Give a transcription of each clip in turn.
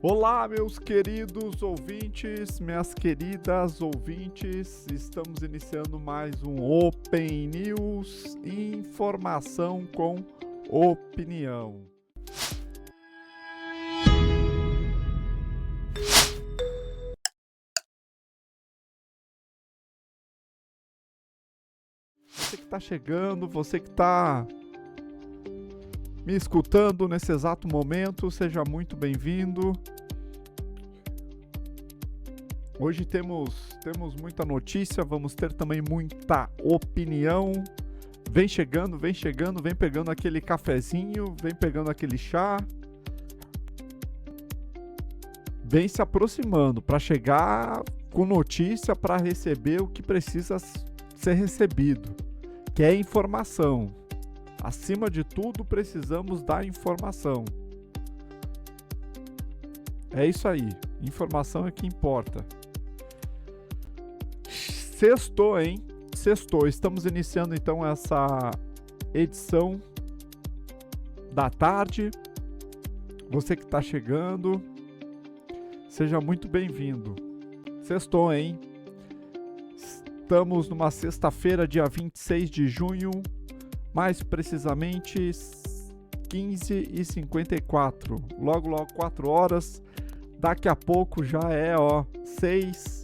Olá, meus queridos ouvintes, minhas queridas ouvintes, estamos iniciando mais um Open News, informação com opinião. Você que está chegando, você que está me escutando nesse exato momento, seja muito bem-vindo. Hoje temos muita notícia, vamos ter também muita opinião. Vem chegando, vem pegando aquele cafezinho, vem pegando aquele chá. Vem se aproximando para chegar com notícia, para receber o que precisa ser recebido, que é informação. Acima de tudo, precisamos da informação. É isso aí, informação é que importa. Sextou, hein? Sextou. Estamos iniciando então essa edição da tarde. Você que está chegando, seja muito bem-vindo. Sextou, hein? Estamos numa sexta-feira, dia 26 de junho, mais precisamente 15h54. Logo 4 horas. Daqui a pouco já é 6.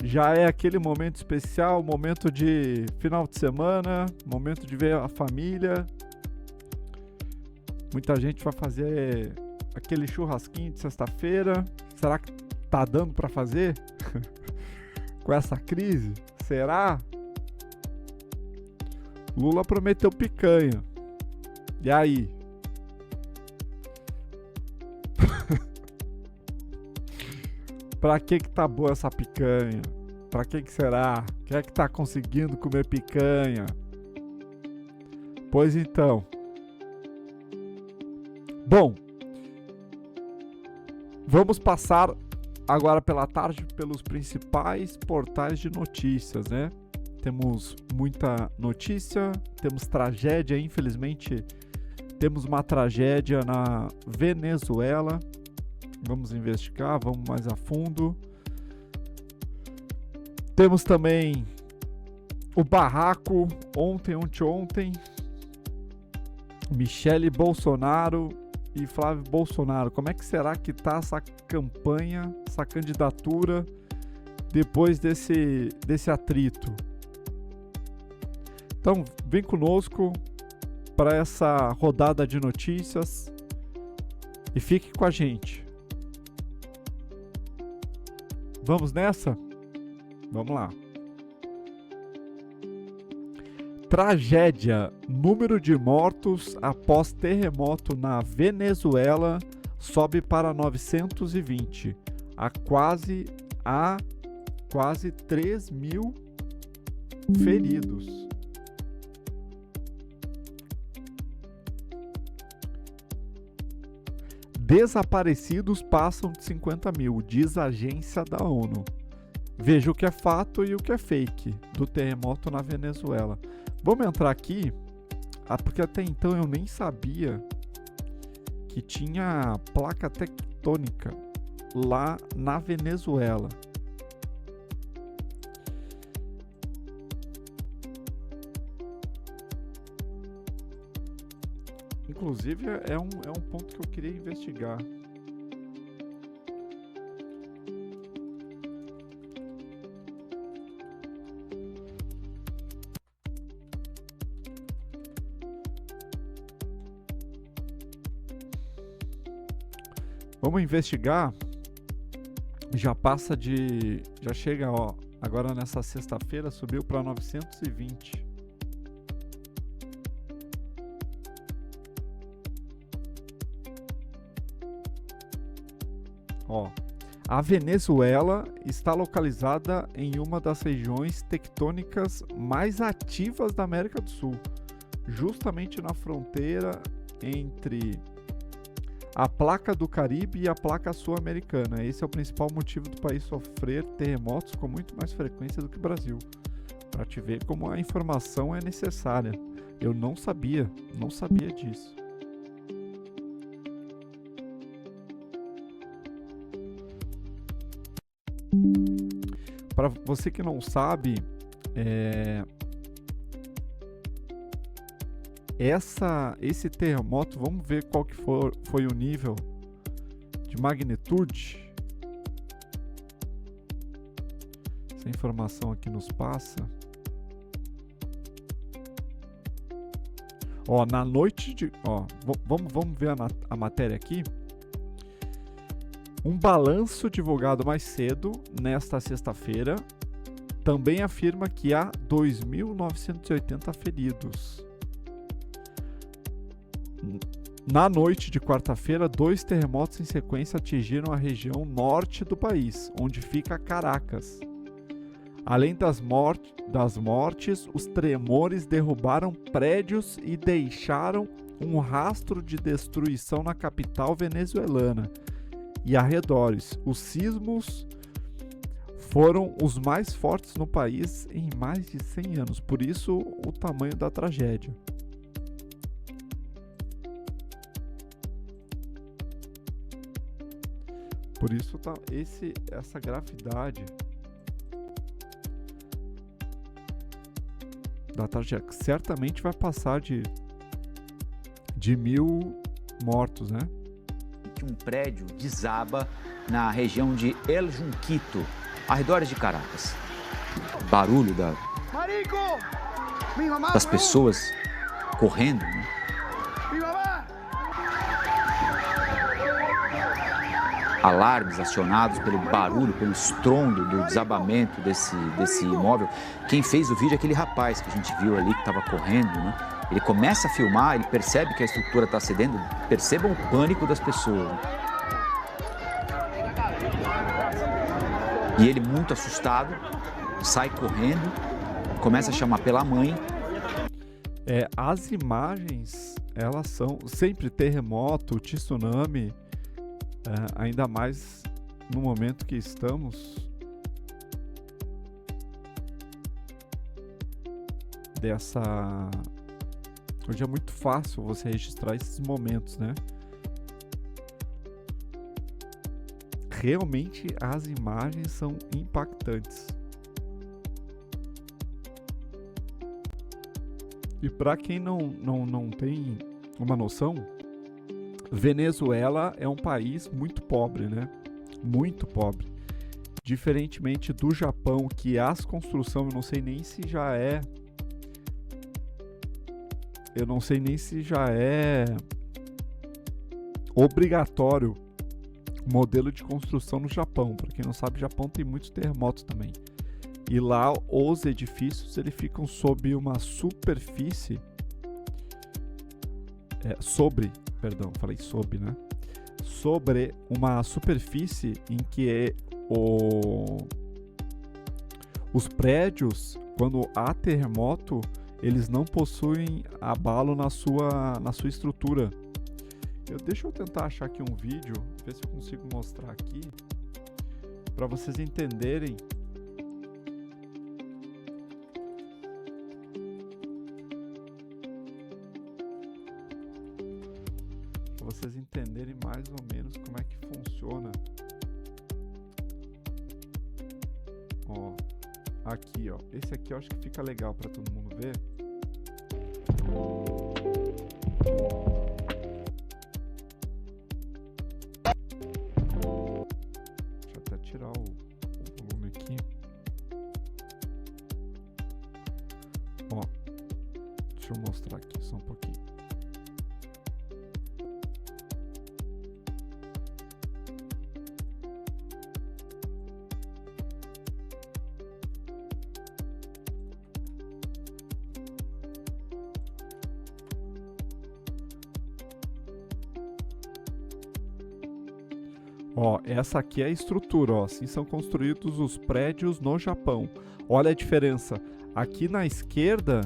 Já é aquele momento especial, momento de final de semana, momento de ver a família. Muita gente vai fazer aquele churrasquinho de sexta-feira. Será que tá dando para fazer? Com essa crise? Será? Lula prometeu picanha. E aí? Pra que tá boa essa picanha? Pra que será? Quem é que tá conseguindo comer picanha? Pois então. Bom, vamos passar agora pela tarde pelos principais portais de notícias, né? Temos muita notícia, temos tragédia, infelizmente temos uma tragédia na Venezuela. Vamos investigar, vamos mais a fundo. Temos também o barraco ontem, Michele Bolsonaro e Flávio Bolsonaro. Como é que será que tá essa campanha, essa candidatura depois desse atrito? Então, vem conosco para essa rodada de notícias e fique com a gente. Vamos nessa? Vamos lá. Tragédia. Número de mortos após terremoto na Venezuela sobe para 920. Há quase 3 mil feridos. Desaparecidos passam de 50 mil, diz a agência da ONU. Veja o que é fato e o que é fake do terremoto na Venezuela. Vamos entrar aqui, porque até então eu nem sabia que tinha placa tectônica lá na Venezuela. Inclusive é um ponto que eu queria investigar. Vamos investigar. Já chega, agora nessa sexta-feira subiu para 920. A Venezuela está localizada em uma das regiões tectônicas mais ativas da América do Sul, justamente na fronteira entre a placa do Caribe e a placa sul-americana. Esse é o principal motivo do país sofrer terremotos com muito mais frequência do que o Brasil. Para te ver como a informação é necessária. Eu não sabia disso. Para você que não sabe, esse terremoto, vamos ver qual que foi o nível de magnitude. Essa informação aqui nos passa. Na noite de... vamos ver a matéria aqui. Um balanço divulgado mais cedo, nesta sexta-feira, também afirma que há 2.980 feridos. Na noite de quarta-feira, 2 terremotos em sequência atingiram a região norte do país, onde fica Caracas. Além das mortes, os tremores derrubaram prédios e deixaram um rastro de destruição na capital venezuelana e arredores. Os sismos foram os mais fortes no país em mais de 100 anos, por isso o tamanho da tragédia. Por isso essa gravidade da tragédia certamente vai passar de 1.000 mortos, né? Um prédio desaba na região de El Junquito, arredores de Caracas. Barulho das pessoas correndo, né? Alarmes acionados pelo barulho, pelo estrondo do desabamento desse imóvel. Quem fez o vídeo é aquele rapaz que a gente viu ali que estava correndo, né? Ele começa a filmar, ele percebe que a estrutura está cedendo, percebam o pânico das pessoas. Né? E ele, muito assustado, sai correndo, começa a chamar pela mãe. As imagens, elas são sempre terremoto, tsunami, ainda mais no momento que estamos hoje é muito fácil você registrar esses momentos, né? Realmente as imagens são impactantes. E para quem não tem uma noção, Venezuela é um país muito pobre, né? Muito pobre. Diferentemente do Japão, que as construções, eu não sei nem se já é obrigatório o modelo de construção no Japão. Para quem não sabe, o Japão tem muitos terremotos também. E lá os edifícios ficam sob uma superfície sobre uma superfície em que os prédios, quando há terremoto, eles não possuem abalo na sua estrutura. Deixa eu tentar achar aqui um vídeo, ver se eu consigo mostrar aqui, para vocês entenderem. Para vocês entenderem mais ou menos como é que funciona. Aqui, esse aqui eu acho que fica legal para todo mundo ver. Deixa eu até tirar o volume aqui. Deixa eu mostrar aqui só um pouquinho. Essa aqui é a estrutura, assim são construídos os prédios no Japão. Olha a diferença. Aqui na esquerda,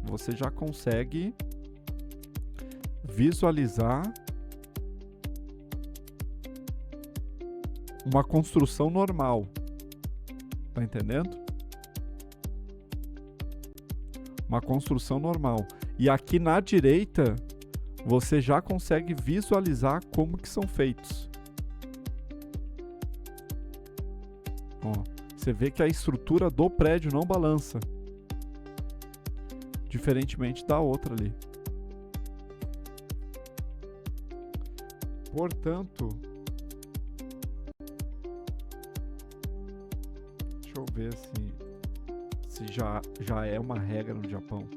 você já consegue visualizar uma construção normal. Tá entendendo? Uma construção normal. E aqui na direita, você já consegue visualizar como que são feitos. Ó, você vê que a estrutura do prédio não balança, diferentemente da outra ali. Portanto, deixa eu ver se já é uma regra no Japão.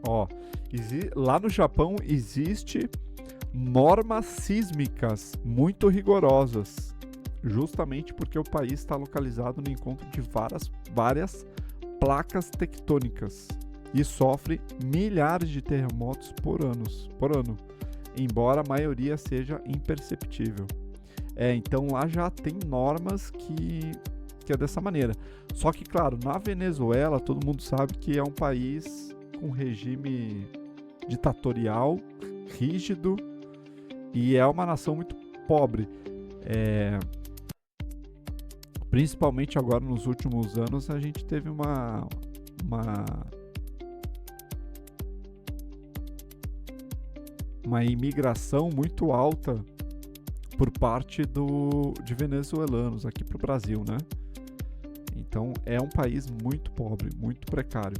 Ó, lá no Japão existe normas sísmicas muito rigorosas, justamente porque o país está localizado no encontro de várias placas tectônicas e sofre milhares de terremotos por ano, embora a maioria seja imperceptível. Então lá já tem normas que é dessa maneira. Só que, claro, na Venezuela todo mundo sabe que é um país com regime ditatorial, rígido, e é uma nação muito pobre. Principalmente agora nos últimos anos a gente teve uma imigração muito alta por parte de venezuelanos aqui para o Brasil, né? Então é um país muito pobre, muito precário.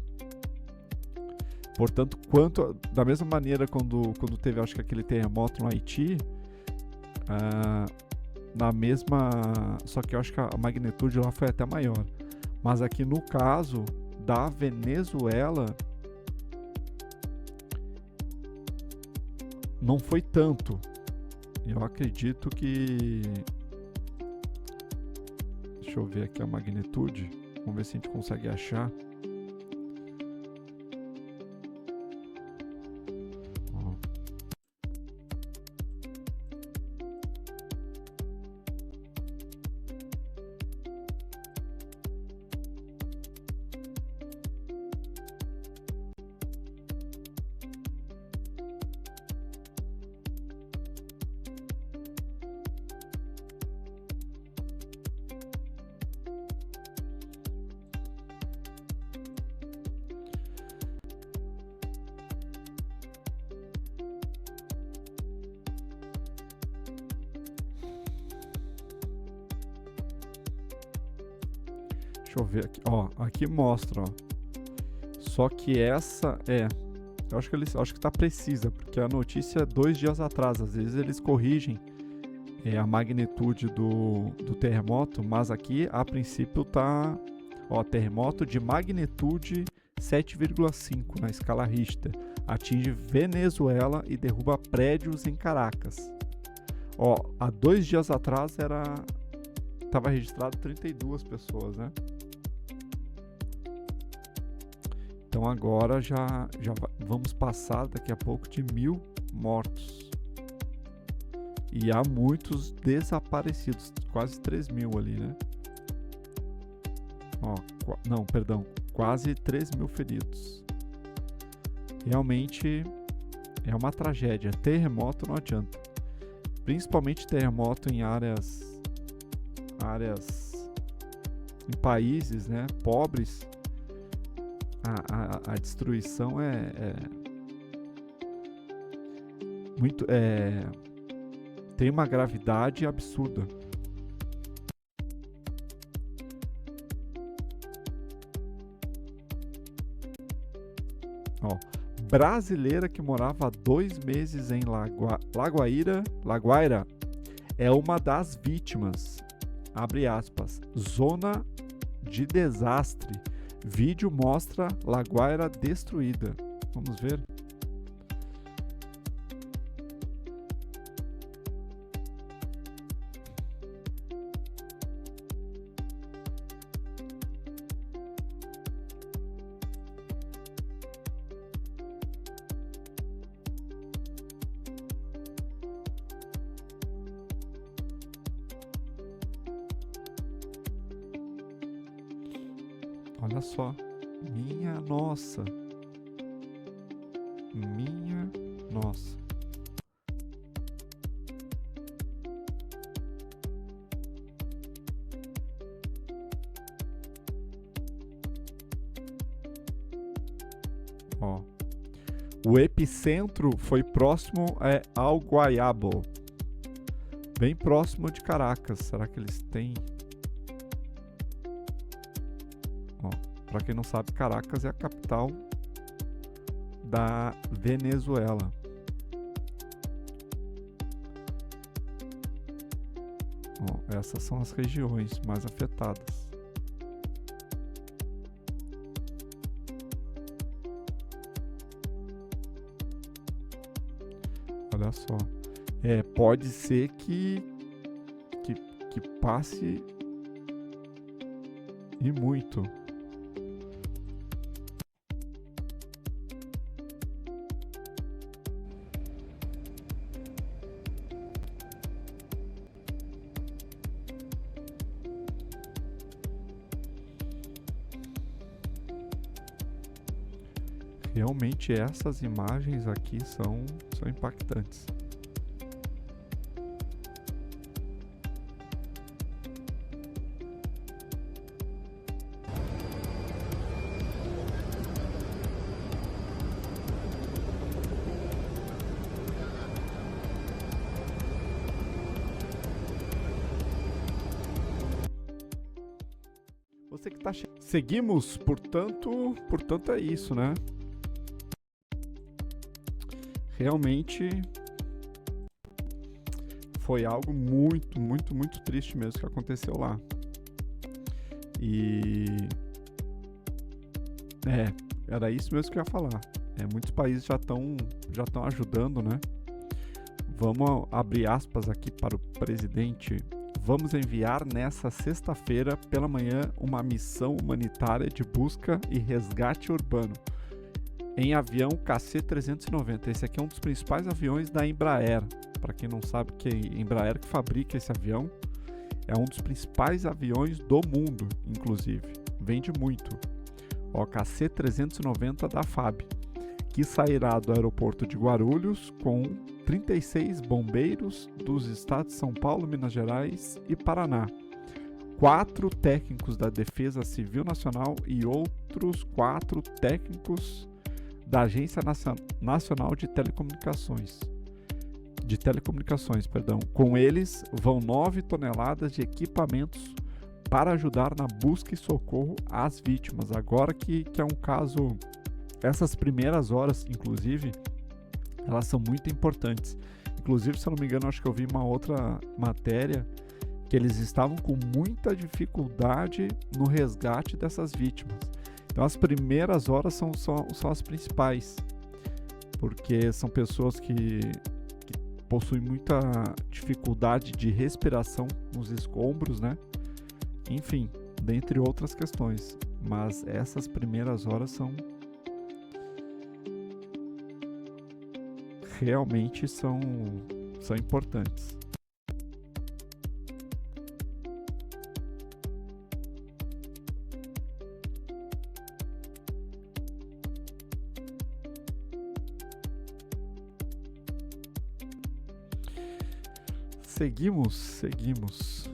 Portanto, da mesma maneira quando teve, acho que aquele terremoto no Haiti, só que eu acho que a magnitude lá foi até maior. Mas aqui no caso da Venezuela, não foi tanto. Eu acredito que... Deixa eu ver aqui a magnitude. Vamos ver se a gente consegue achar. Deixa eu ver aqui, ó, aqui mostra, ó. Só que essa eu acho que tá precisa, porque a notícia é 2 dias atrás. Às vezes eles corrigem a magnitude do terremoto, mas aqui a princípio tá, ó, terremoto de magnitude 7,5 na escala Richter, atinge Venezuela e derruba prédios em Caracas. Ó, há 2 dias atrás tava registrado 32 pessoas, né? Então agora já vamos passar daqui a pouco de 1.000 mortos. E há muitos desaparecidos, quase 3.000 ali, né? Ó, não, perdão, quase 3.000 feridos. Realmente é uma tragédia. Terremoto não adianta. Principalmente terremoto em áreas em países, né, pobres. A destruição é muito, tem uma gravidade absurda. Ó, brasileira que morava há 2 meses em Laguaira é uma das vítimas. Abre aspas. Zona de desastre. Vídeo mostra Laguaira destruída. Vamos ver. Olha só, minha nossa. Minha nossa. Ó. O epicentro foi próximo ao Guaiabo. Bem próximo de Caracas. Será que eles têm? Ó, para quem não sabe, Caracas é a capital da Venezuela. Ó, essas são as regiões mais afetadas. Olha só. Pode ser que passe e muito. Realmente essas imagens aqui são impactantes. Você que tá seguimos, portanto é isso, né? Realmente foi algo muito, muito, muito triste mesmo que aconteceu lá. E era isso mesmo que eu ia falar. Muitos países já estão ajudando, né? Vamos abrir aspas aqui para o presidente. Vamos enviar nessa sexta-feira pela manhã uma missão humanitária de busca e resgate urbano em avião KC-390. Esse aqui é um dos principais aviões da Embraer. Para quem não sabe, que é a Embraer que fabrica esse avião. É um dos principais aviões do mundo, inclusive. Vende muito. O KC-390 da FAB, que sairá do aeroporto de Guarulhos com 36 bombeiros dos estados de São Paulo, Minas Gerais e Paraná. 4 técnicos da Defesa Civil Nacional e outros 4 técnicos da Agência Nacional de Telecomunicações. Com eles vão 9 toneladas de equipamentos para ajudar na busca e socorro às vítimas. Agora que é um caso, essas primeiras horas, inclusive, elas são muito importantes. Inclusive, se eu não me engano, acho que eu vi uma outra matéria que eles estavam com muita dificuldade no resgate dessas vítimas. Então as primeiras horas são as principais, porque são pessoas que possuem muita dificuldade de respiração nos escombros, né? Enfim, dentre outras questões. Mas essas primeiras horas realmente são importantes. Seguimos.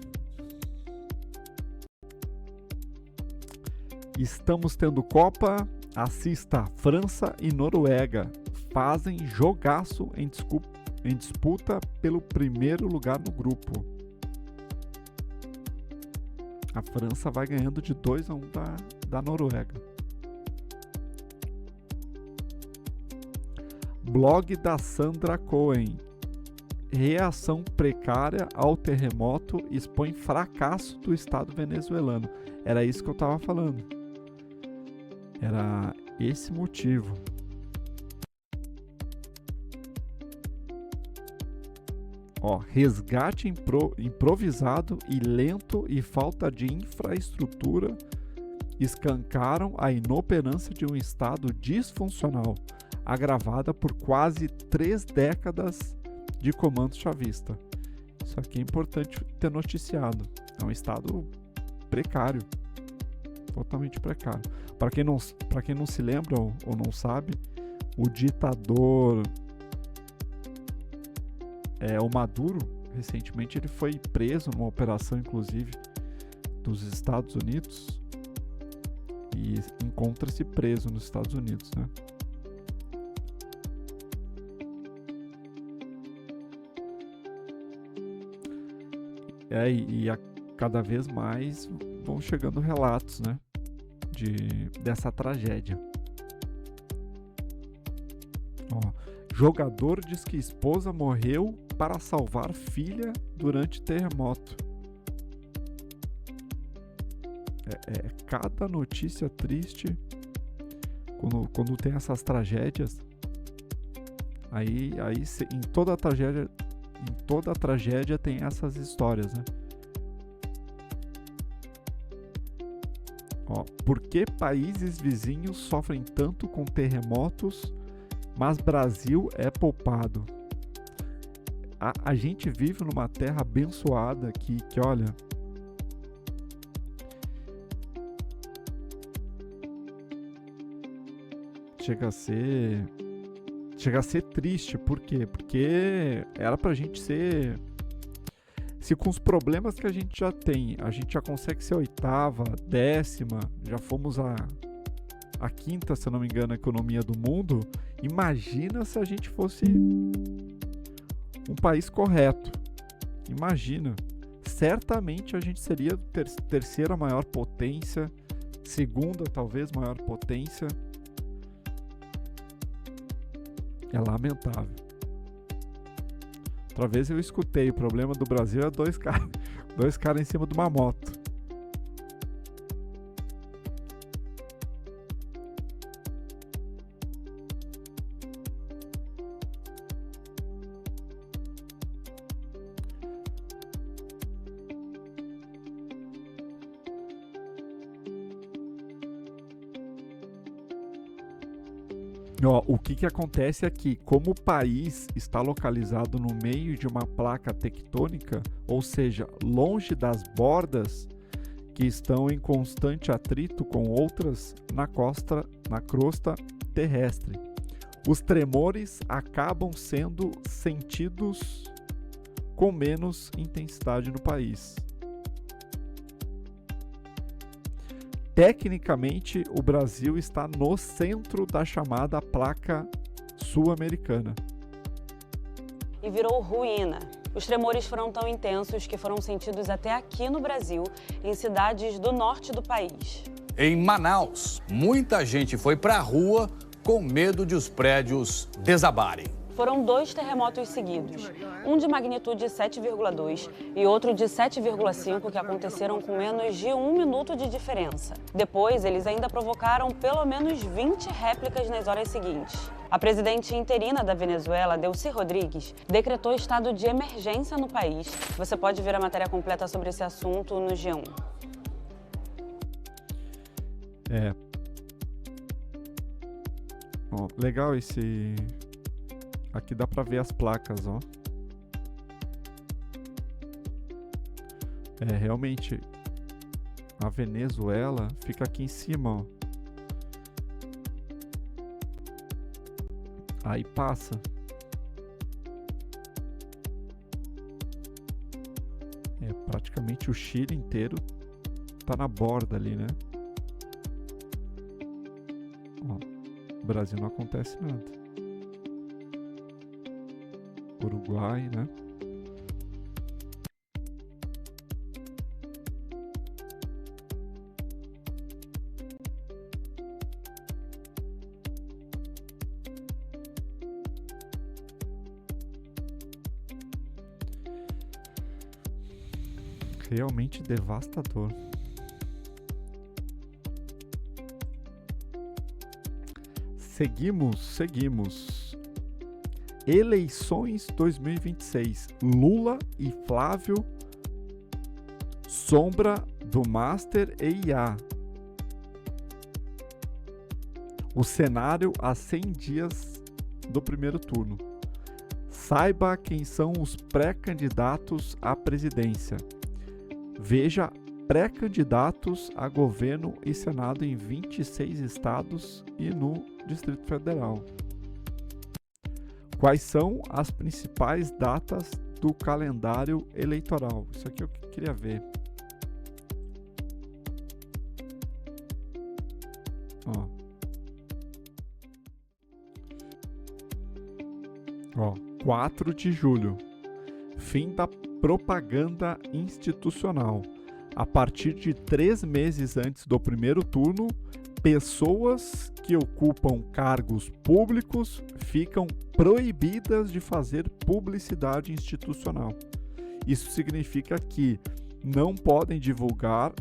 Estamos tendo Copa. Assista, França e Noruega fazem jogaço em disputa pelo primeiro lugar no grupo. A França vai ganhando de 2-1 da Noruega. Blog da Sandra Cohen. Reação precária ao terremoto expõe fracasso do Estado venezuelano. Era isso que eu estava falando. Era esse motivo. Resgate improvisado e lento e falta de infraestrutura escancaram a inoperância de um Estado disfuncional, agravada por quase 3 décadas de comando chavista. Isso aqui é importante ter noticiado. É um Estado precário, totalmente precário. Para quem não se lembra ou não sabe, o ditador o Maduro, recentemente ele foi preso numa operação, inclusive, dos Estados Unidos, e encontra-se preso nos Estados Unidos, né? Cada vez mais vão chegando relatos, né, dessa tragédia. Jogador diz que esposa morreu para salvar filha durante terremoto. Cada notícia triste quando tem essas tragédias. Em toda tragédia tem essas histórias, né? Por que países vizinhos sofrem tanto com terremotos, mas Brasil é poupado? A gente vive numa terra abençoada que olha, chega a ser triste. Por quê? Porque era pra gente ser... Se com os problemas que a gente já tem, a gente já consegue ser 8ª, 10ª, já fomos a 5ª, se eu não me engano, a economia do mundo, imagina se a gente fosse um país correto. Imagina. Certamente a gente seria a terceira maior potência, segunda talvez maior potência. É lamentável. Outra vez eu escutei, o problema do Brasil é dois caras em cima de uma moto. O que acontece é que, como o país está localizado no meio de uma placa tectônica, ou seja, longe das bordas que estão em constante atrito com outras na crosta terrestre, os tremores acabam sendo sentidos com menos intensidade no país. Tecnicamente, o Brasil está no centro da chamada placa sul-americana. E virou ruína. Os tremores foram tão intensos que foram sentidos até aqui no Brasil, em cidades do norte do país. Em Manaus, muita gente foi para a rua com medo de os prédios desabarem. Foram 2 terremotos seguidos, um de magnitude 7,2 e outro de 7,5 que aconteceram com menos de 1 minuto de diferença. Depois, eles ainda provocaram pelo menos 20 réplicas nas horas seguintes. A presidente interina da Venezuela, Delcy Rodrigues, decretou estado de emergência no país. Você pode ver a matéria completa sobre esse assunto no G1. Legal esse... Aqui dá pra ver as placas, ó. Realmente, a Venezuela fica aqui em cima, ó. Aí passa. Praticamente o Chile inteiro tá na borda ali, né? Ó, no Brasil não acontece nada. Uruguai, né? Realmente devastador. Seguimos. Eleições 2026. Lula e Flávio, sombra do Master e IA. O cenário a 100 dias do primeiro turno. Saiba quem são os pré-candidatos à presidência. Veja pré-candidatos a governo e Senado em 26 estados e no Distrito Federal. Quais são as principais datas do calendário eleitoral? Isso aqui eu queria ver. Ó, 4 de julho, fim da propaganda institucional. A partir de 3 meses antes do primeiro turno, pessoas que ocupam cargos públicos ficam proibidas de fazer publicidade institucional. Isso significa que não podem divulgar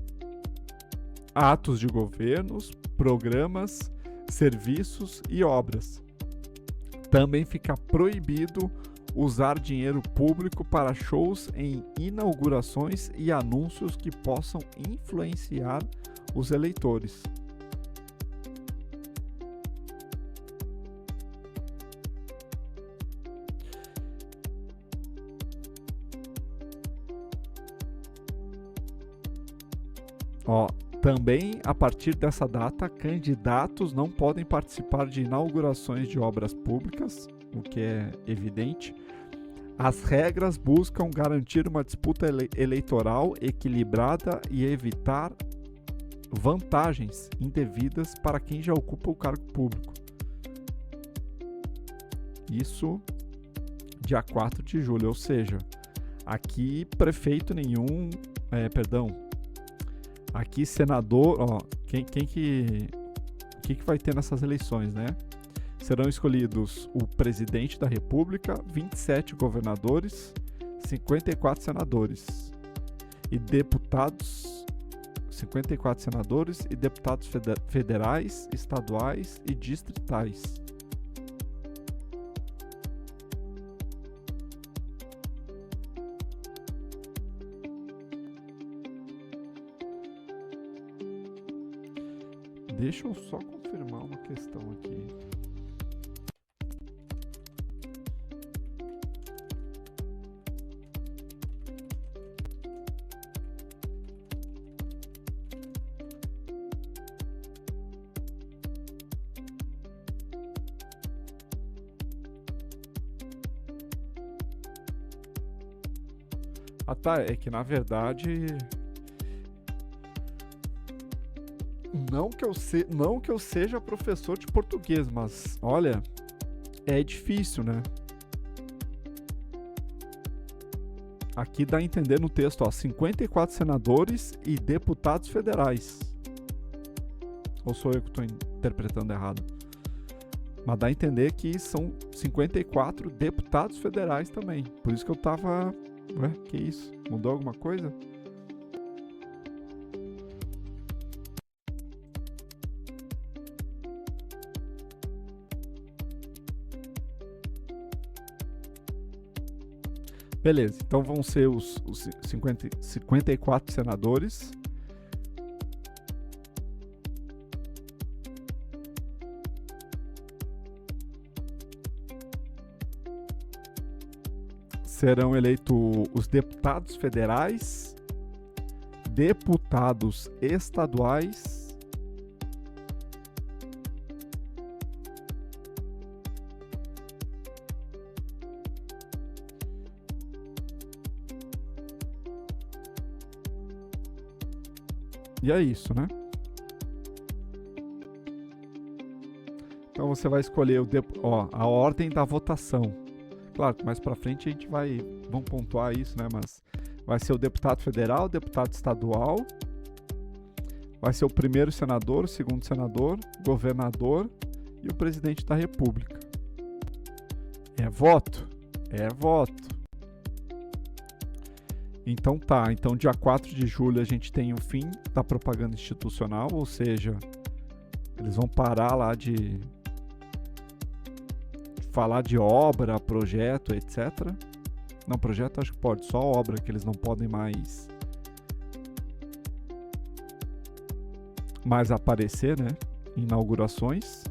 atos de governos, programas, serviços e obras. Também fica proibido usar dinheiro público para shows em inaugurações e anúncios que possam influenciar os eleitores. Também, a partir dessa data, candidatos não podem participar de inaugurações de obras públicas, o que é evidente. As regras buscam garantir uma disputa eleitoral equilibrada e evitar vantagens indevidas para quem já ocupa o cargo público. Isso dia 4 de julho, ou seja, aqui prefeito nenhum, aqui senador, quem que vai ter nessas eleições, né? Serão escolhidos o presidente da República, 27 governadores, 54 senadores e deputados, 54 senadores e deputados federais, estaduais e distritais. Deixa eu só confirmar uma questão aqui. Tá, é que na verdade não que eu seja professor de português, mas olha, é difícil, né? Aqui dá a entender no texto, 54 senadores e deputados federais. Ou sou eu que estou interpretando errado? Mas dá a entender que são 54 deputados federais também. Por isso que eu tava... Ué, que isso? Mudou alguma coisa? Beleza, então vão ser os 54 senadores. Serão eleitos os deputados federais, deputados estaduais, e é isso, né? Então você vai escolher a ordem da votação. Claro que mais pra frente a gente vamos pontuar isso, né? Mas vai ser o deputado federal, o deputado estadual, vai ser o primeiro senador, o segundo senador, governador e o presidente da República. É voto? É voto. Então tá, então dia 4 de julho a gente tem o fim da propaganda institucional, ou seja, eles vão parar lá de falar de obra, projeto, etc. Não, projeto acho que pode, só obra que eles não podem mais aparecer, né? Inaugurações.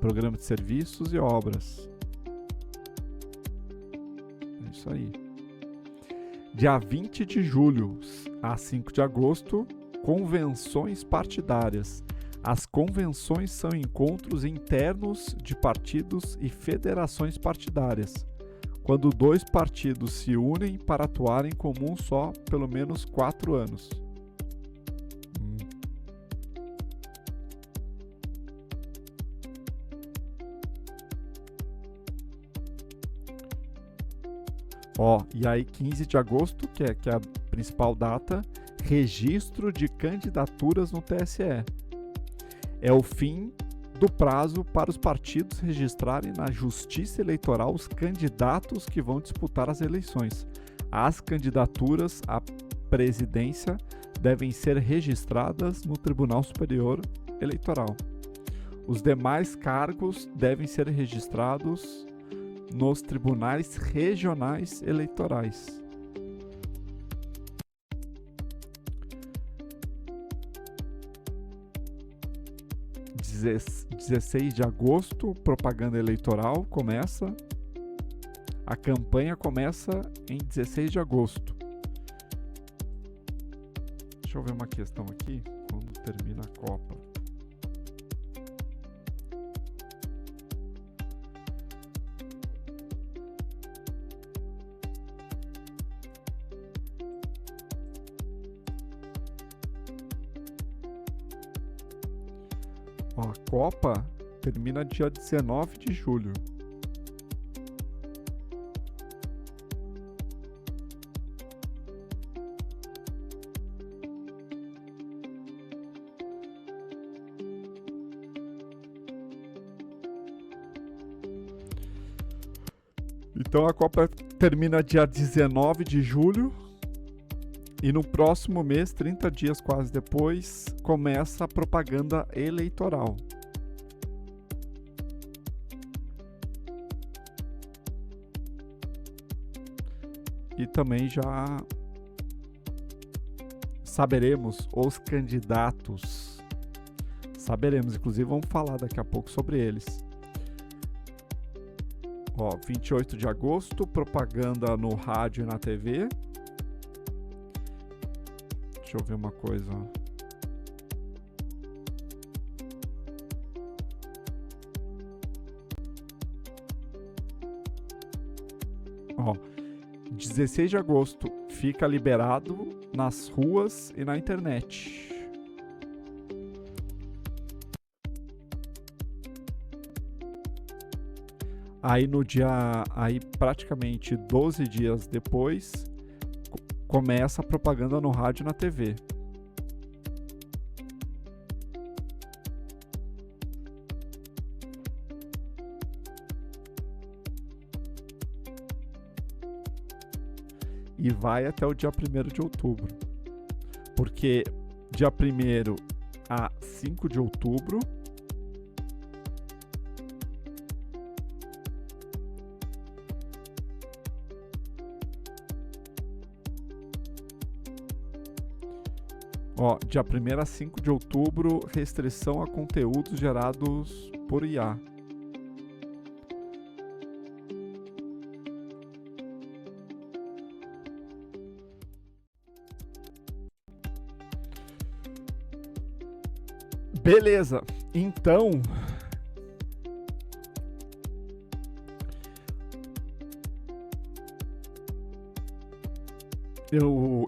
Programa de serviços e obras. É isso aí. Dia 20 de julho a 5 de agosto, convenções partidárias. As convenções são encontros internos de partidos e federações partidárias, quando 2 partidos se unem para atuarem como um só pelo menos 4 anos. E aí 15 de agosto, que é a principal data, registro de candidaturas no TSE. É o fim do prazo para os partidos registrarem na Justiça Eleitoral os candidatos que vão disputar as eleições. As candidaturas à presidência devem ser registradas no Tribunal Superior Eleitoral. Os demais cargos devem ser registrados nos tribunais regionais eleitorais. 16 de agosto, propaganda eleitoral começa. A campanha começa em 16 de agosto. Deixa eu ver uma questão aqui. Quando termina a Copa? A Copa termina dia 19 de julho. Então a Copa termina dia 19 de julho. E no próximo mês, 30 dias quase depois, começa a propaganda eleitoral. E também já saberemos os candidatos. Saberemos, inclusive vamos falar daqui a pouco sobre eles. 28 de agosto, propaganda no rádio e na TV. Deixa eu ver uma coisa. Ó, 16 de agosto fica liberado nas ruas e na internet. Aí no dia, aí praticamente 12 dias depois, começa a propaganda no rádio e na TV. E vai até o dia 1º de outubro. Porque dia 1º a 5 de outubro dia 1º a 5 de outubro, restrição a conteúdos gerados por IA. Beleza, então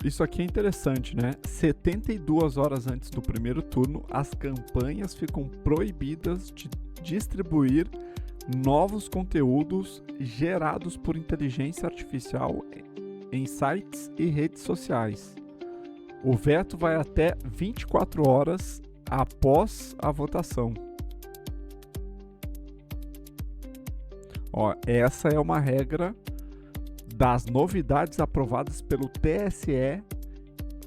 isso aqui é interessante, né? 72 horas antes do primeiro turno, as campanhas ficam proibidas de distribuir novos conteúdos gerados por inteligência artificial em sites e redes sociais. O veto vai até 24 horas após a votação. Essa é uma regra das novidades aprovadas pelo TSE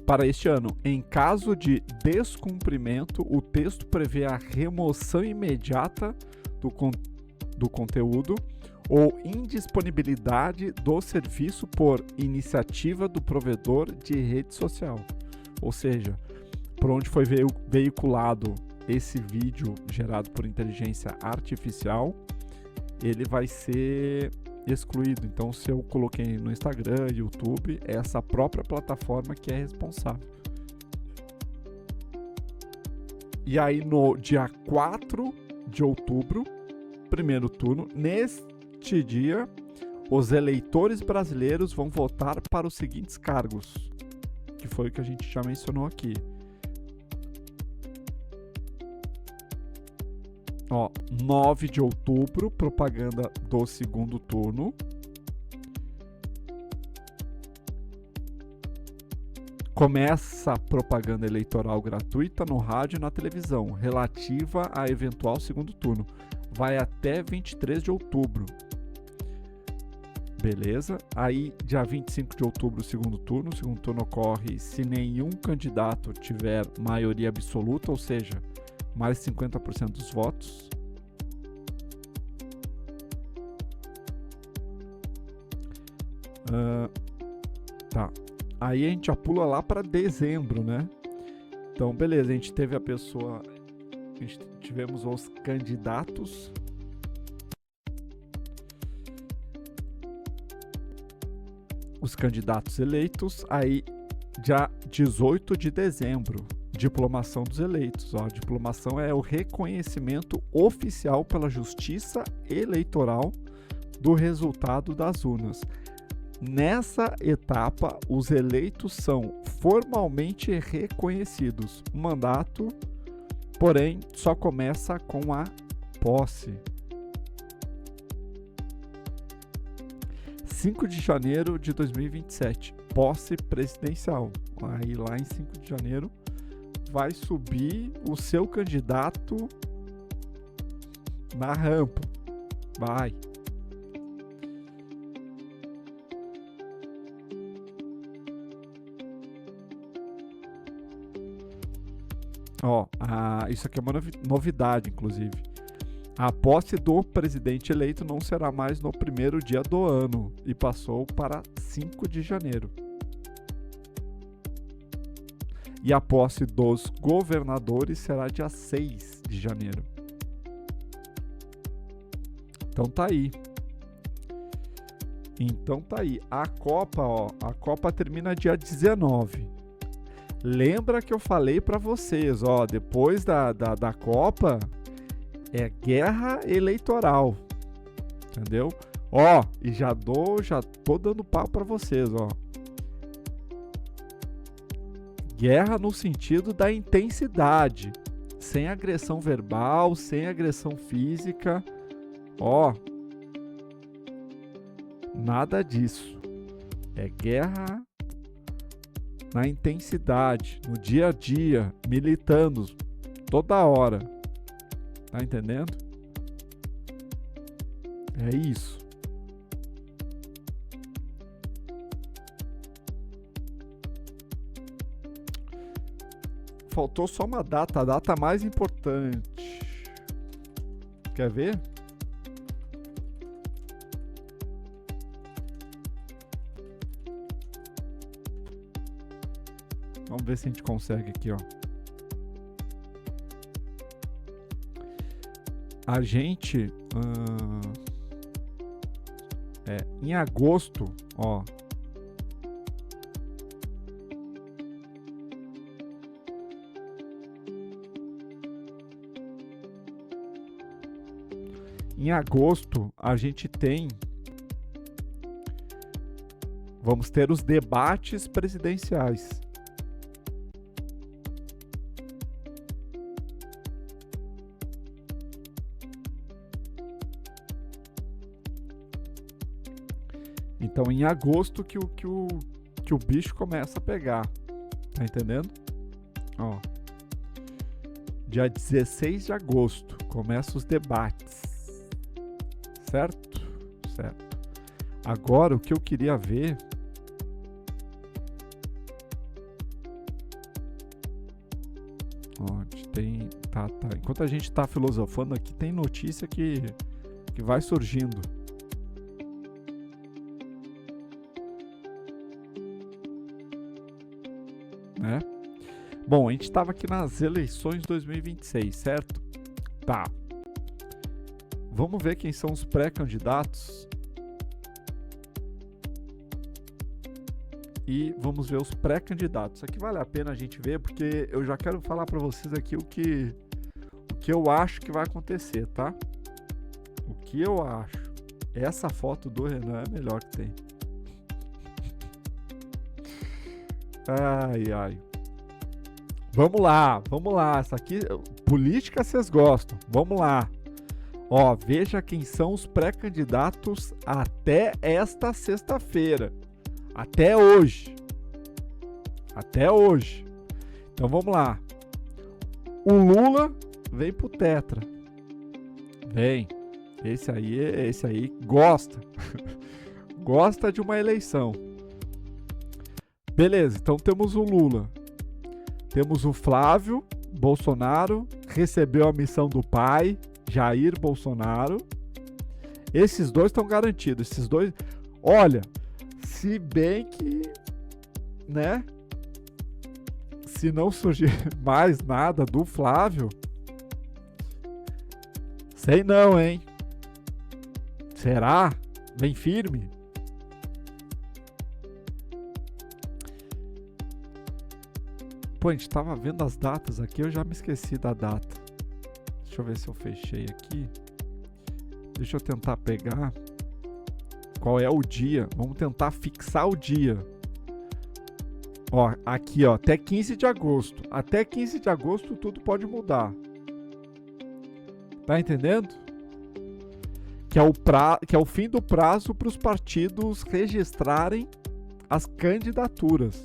para este ano. Em caso de descumprimento, o texto prevê a remoção imediata do conteúdo ou indisponibilidade do serviço por iniciativa do provedor de rede social. Ou seja, por onde foi veiculado esse vídeo gerado por inteligência artificial, ele vai ser excluído. Então, se eu coloquei no Instagram, YouTube, é essa própria plataforma que é responsável. E aí no dia 4 de outubro, primeiro turno, neste dia, os eleitores brasileiros vão votar para os seguintes cargos, que foi o que a gente já mencionou aqui. Ó, 9 de outubro, propaganda do segundo turno. Começa a propaganda eleitoral gratuita no rádio e na televisão, relativa a eventual segundo turno. Vai até 23 de outubro. Beleza? Aí, dia 25 de outubro, segundo turno. O segundo turno ocorre se nenhum candidato tiver maioria absoluta, ou seja, mais de 50% dos votos. Tá. Aí a gente já pula lá para dezembro, né? Então, beleza, a gente teve tivemos os candidatos. Os candidatos eleitos. Aí, dia 18 de dezembro, diplomação dos eleitos. Ó, diplomação é o reconhecimento oficial pela Justiça Eleitoral do resultado das urnas. Nessa etapa, os eleitos são formalmente reconhecidos. O mandato, porém, só começa com a posse. 5 de janeiro de 2027, posse presidencial. Aí lá em 5 de janeiro vai subir o seu candidato na rampa. Vai. Ó, isso aqui é uma novidade, inclusive. A posse do presidente eleito não será mais no primeiro dia do ano e passou para 5 de janeiro. E a posse dos governadores será dia 6 de janeiro. Então tá aí. A Copa termina dia 19. Lembra que eu falei para vocês, ó, depois da Copa é guerra eleitoral, entendeu? Ó, e já tô dando pau para vocês, ó. Guerra no sentido da intensidade, sem agressão verbal, sem agressão física, ó. Nada disso. É guerra na intensidade, no dia a dia, militando toda hora. Tá entendendo? É isso. Faltou só uma data, a data mais importante. Quer ver? Vamos ver se a gente consegue aqui, ó. A gente, em agosto, ó. Em agosto, a gente vamos ter os debates presidenciais. Então, em agosto que o bicho começa a pegar. Tá entendendo? Ó. Dia 16 de agosto começam os debates. Certo? Certo. Agora, o que eu queria ver... Ó, tá. Enquanto a gente tá filosofando aqui, tem notícia que vai surgindo. Né? Bom, a gente estava aqui nas eleições de 2026, certo? Tá. Vamos ver quem são os pré-candidatos. e vamos ver os pré-candidatos. Isso aqui vale a pena a gente ver, porque eu já quero falar para vocês aqui o que eu acho que vai acontecer, tá? O que eu acho. Essa foto do Renan é a melhor que tem. Ai, ai. Vamos lá. Essa aqui, política vocês gostam. Vamos lá. Ó, veja quem são os pré-candidatos até esta sexta-feira. Até hoje. Então vamos lá. O Lula vem pro Tetra. Vem. Esse aí gosta. Gosta de uma eleição. Beleza, então temos o Lula. Temos o Flávio Bolsonaro. Recebeu a missão do pai, Jair Bolsonaro. Esses dois estão garantidos. Esses dois... Olha, se bem que... né? Se não surgir mais nada do Flávio... Sei não, hein? Será? Vem firme? Pô, a gente tava vendo as datas aqui, eu já me esqueci da data. Deixa eu ver se eu fechei aqui. Deixa eu tentar pegar qual é o dia. Vamos tentar fixar o dia. Ó, aqui, ó, até 15 de agosto. Até 15 de agosto tudo pode mudar. Tá entendendo? Que é o fim do prazo para os partidos registrarem as candidaturas.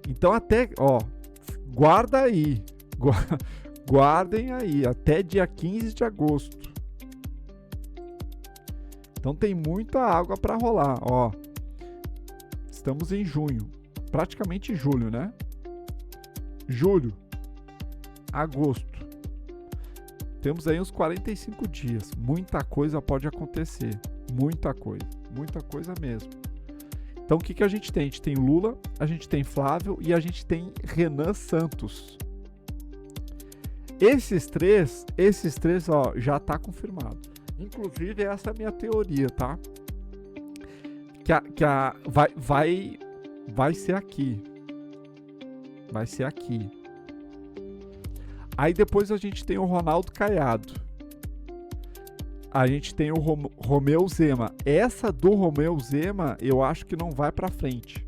Então até, ó, guarda aí. Guardem aí, até dia 15 de agosto. Então tem muita água para rolar, ó. Estamos em junho, praticamente julho, né? Julho, agosto. Temos aí uns 45 dias. Muita coisa pode acontecer. Muita coisa mesmo. Então o que a gente tem? A gente tem Lula, a gente tem Flávio e a gente tem Renan Santos. Esses três, ó, já tá confirmado. Inclusive essa é a minha teoria, tá? Vai ser aqui. Vai ser aqui. Aí depois a gente tem o Ronaldo Caiado. A gente tem o Romeu Zema. Essa do Romeu Zema, eu acho que não vai pra frente.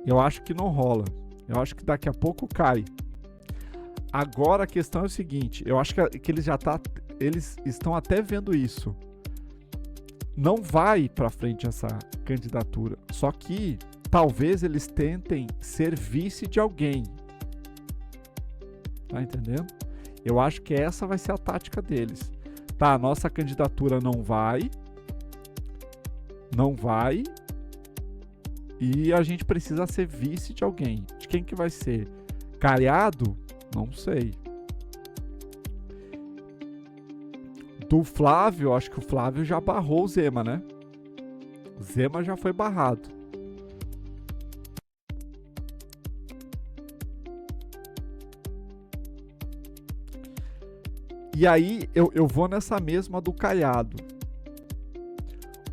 Eu acho que não rola. Eu acho que daqui a pouco cai. Agora a questão é o seguinte. Eu acho que eles estão até vendo isso. Não vai pra frente essa candidatura. Só que talvez eles tentem ser vice de alguém. Tá entendendo? Eu acho que essa vai ser a tática deles. Tá, a nossa candidatura não vai. E a gente precisa ser vice de alguém. De quem que vai ser? Caiado? Não sei. Do Flávio, acho que o Flávio já barrou o Zema, né? O Zema já foi barrado. E aí eu vou nessa mesma do Caiado.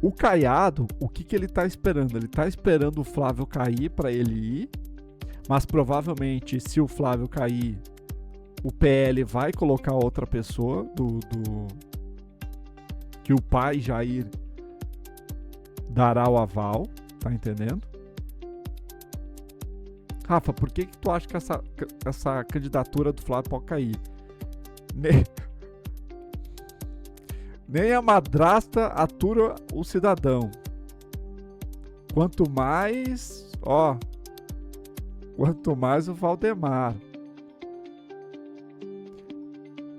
O Caiado, o que ele tá esperando? Ele tá esperando o Flávio cair para ele ir, mas provavelmente se o Flávio cair, o PL vai colocar outra pessoa que o pai Jair dará o aval, tá entendendo? Rafa, por que tu acha que essa candidatura do Flávio pode cair? Nem a madrasta atura o cidadão. Quanto mais o Valdemar.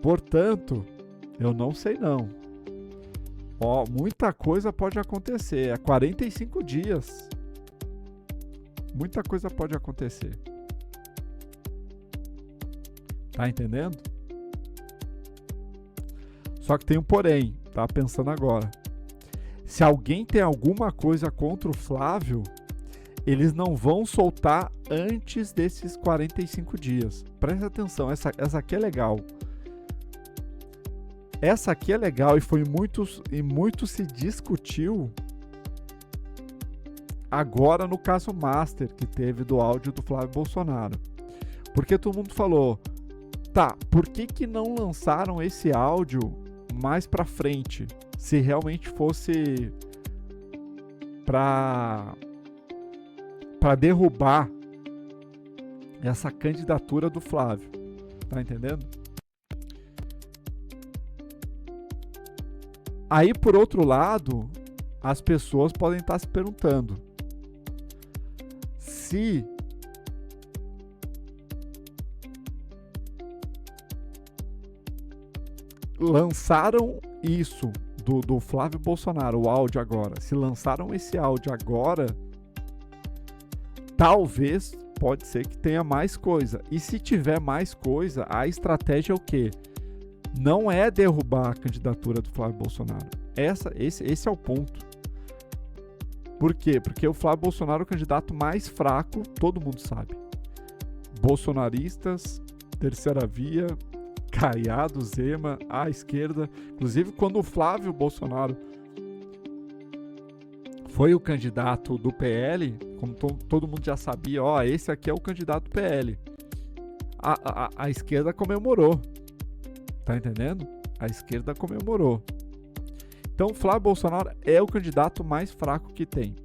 Portanto, eu não sei não. Ó, muita coisa pode acontecer. É 45 dias. Muita coisa pode acontecer. Tá entendendo? Só que tem um porém, tá pensando agora. Se alguém tem alguma coisa contra o Flávio, eles não vão soltar antes desses 45 dias. Presta atenção, essa aqui é legal. Essa aqui é legal e muito se discutiu agora no caso Master que teve do áudio do Flávio Bolsonaro. Porque todo mundo falou, tá, por que não lançaram esse áudio mais pra frente? Se realmente fosse pra derrubar essa candidatura do Flávio. Tá entendendo? Aí, por outro lado, as pessoas podem estar se perguntando se lançaram isso do Flávio Bolsonaro, o áudio agora. Se lançaram esse áudio agora, talvez, pode ser que tenha mais coisa. E se tiver mais coisa, a estratégia é o quê? Não é derrubar a candidatura do Flávio Bolsonaro. Esse é o ponto. Por quê? Porque o Flávio Bolsonaro é o candidato mais fraco, todo mundo sabe. Bolsonaristas, terceira via, Caiado, Zema, à esquerda. Inclusive, quando o Flávio Bolsonaro foi o candidato do PL, como todo mundo já sabia, esse aqui é o candidato do PL. A esquerda comemorou. Tá entendendo? A esquerda comemorou. Então, o Flávio Bolsonaro é o candidato mais fraco que tem.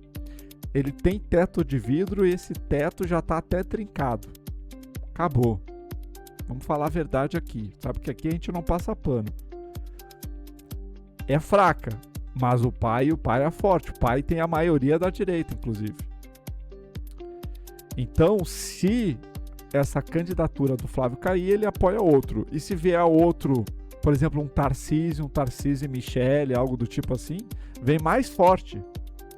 Ele tem teto de vidro e esse teto já tá até trincado. Acabou. Vamos falar a verdade aqui. Sabe que aqui a gente não passa pano. É fraca, mas o pai é forte. O pai tem a maioria da direita, inclusive. Então, se essa candidatura do Flávio cair, ele apoia outro. E se vier outro, por exemplo, um Tarcísio e Michele, algo do tipo assim, vem mais forte.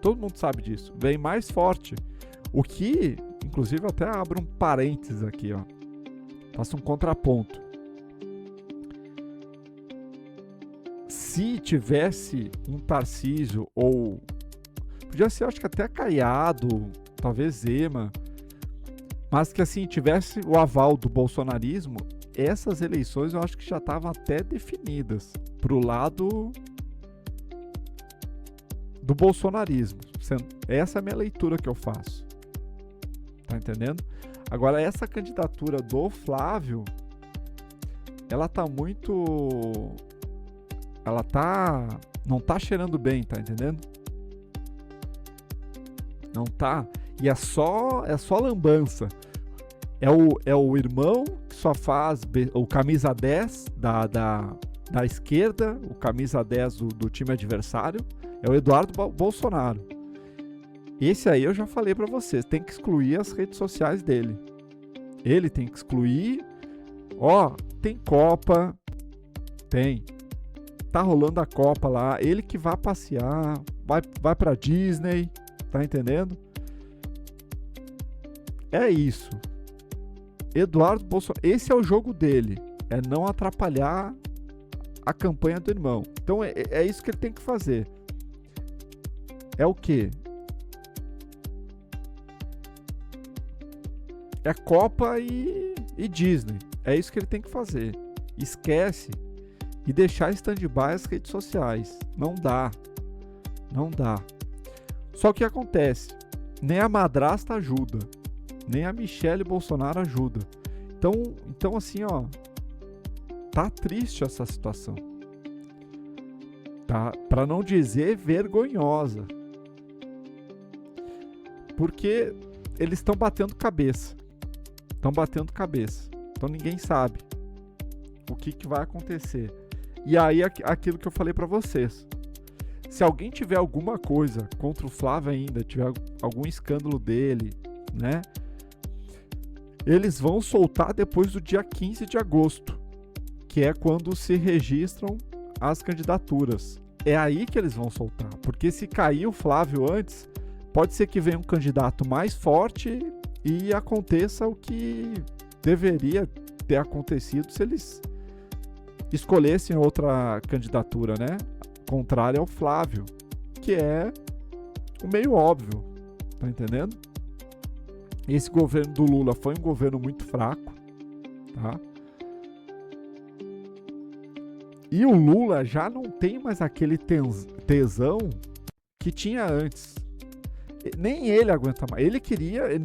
Todo mundo sabe disso. Vem mais forte. O que, inclusive, até abro um parênteses aqui, ó. Faço um contraponto. Se tivesse um Tarcísio ou... podia ser, acho que até Caiado, talvez Zema, mas que assim, tivesse o aval do bolsonarismo, essas eleições eu acho que já estavam até definidas pro lado do bolsonarismo. Essa é a minha leitura que eu faço. Tá entendendo? Agora, essa candidatura do Flávio, ela tá muito... não tá cheirando bem, tá entendendo? Não tá. E é só lambança. É o irmão que só faz o camisa 10 da esquerda, o camisa 10 do time adversário, é o Eduardo Bolsonaro. Esse aí eu já falei pra vocês, tem que excluir as redes sociais dele. Ele tem que excluir. Tem Copa, tem. Tá rolando a Copa lá, ele que vai passear, vai pra Disney, tá entendendo? É isso. Eduardo Bolsonaro, esse é o jogo dele, é não atrapalhar a campanha do irmão. Então é isso que ele tem que fazer. É o quê? É Copa e Disney. É isso que ele tem que fazer. Esquece e deixar em stand-by as redes sociais. Não dá. Não dá. Só que acontece, nem a madrasta ajuda, nem a Michele Bolsonaro ajuda. Então assim, tá triste essa situação. Tá, para não dizer vergonhosa. Porque eles estão batendo cabeça. Então ninguém sabe o que vai acontecer. E aí aquilo que eu falei para vocês. Se alguém tiver alguma coisa contra o Flávio ainda, tiver algum escândalo dele, né? Eles vão soltar depois do dia 15 de agosto, que é quando se registram as candidaturas. É aí que eles vão soltar, porque se cair o Flávio antes, pode ser que venha um candidato mais forte e aconteça o que deveria ter acontecido se eles escolhessem outra candidatura, né? Contrária ao Flávio, que é o meio óbvio, tá entendendo? Esse governo do Lula foi um governo muito fraco, tá? E o Lula já não tem mais aquele tesão que tinha antes. Nem ele aguenta mais.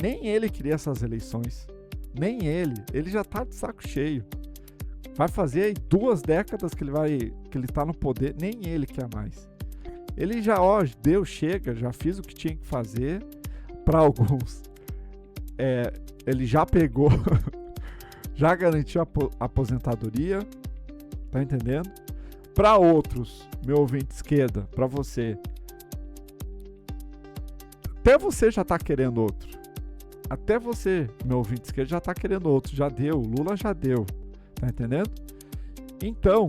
Nem ele queria essas eleições. Nem ele. Ele já tá de saco cheio. Vai fazer aí 2 décadas que ele tá no poder. Nem ele quer mais. Ele já, deu, chega, já fiz o que tinha que fazer. Para alguns, ele já pegou, já garantiu a aposentadoria, tá entendendo? Para outros, meu ouvinte esquerda, para você, até você já tá querendo outro. Até você, meu ouvinte esquerdo, já tá querendo outro. Já deu, Lula já deu, tá entendendo? Então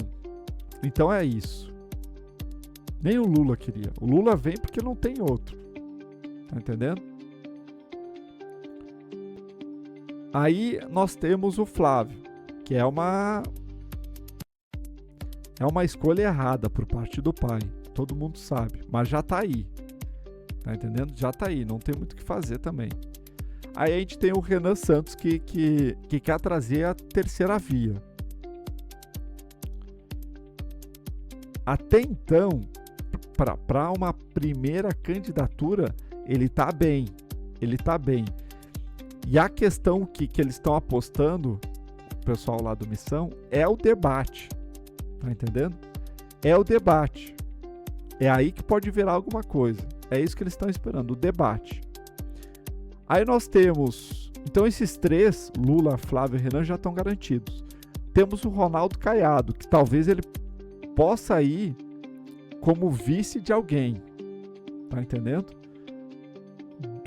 é isso. Nem o Lula queria. O Lula vem porque não tem outro, tá entendendo? Aí nós temos o Flávio, que é uma escolha errada por parte do pai. Todo mundo sabe, mas já tá aí. Tá entendendo? Já tá aí, não tem muito o que fazer também. Aí a gente tem o Renan Santos que quer trazer a terceira via. Até então, para uma primeira candidatura, ele tá bem. E a questão que eles estão apostando, o pessoal lá do Missão, é o debate. Tá entendendo? É o debate. É aí que pode virar alguma coisa. É isso que eles estão esperando, o debate. Aí nós temos... Então esses 3, Lula, Flávio e Renan, já estão garantidos. Temos o Ronaldo Caiado, que talvez ele possa ir como vice de alguém. Tá entendendo?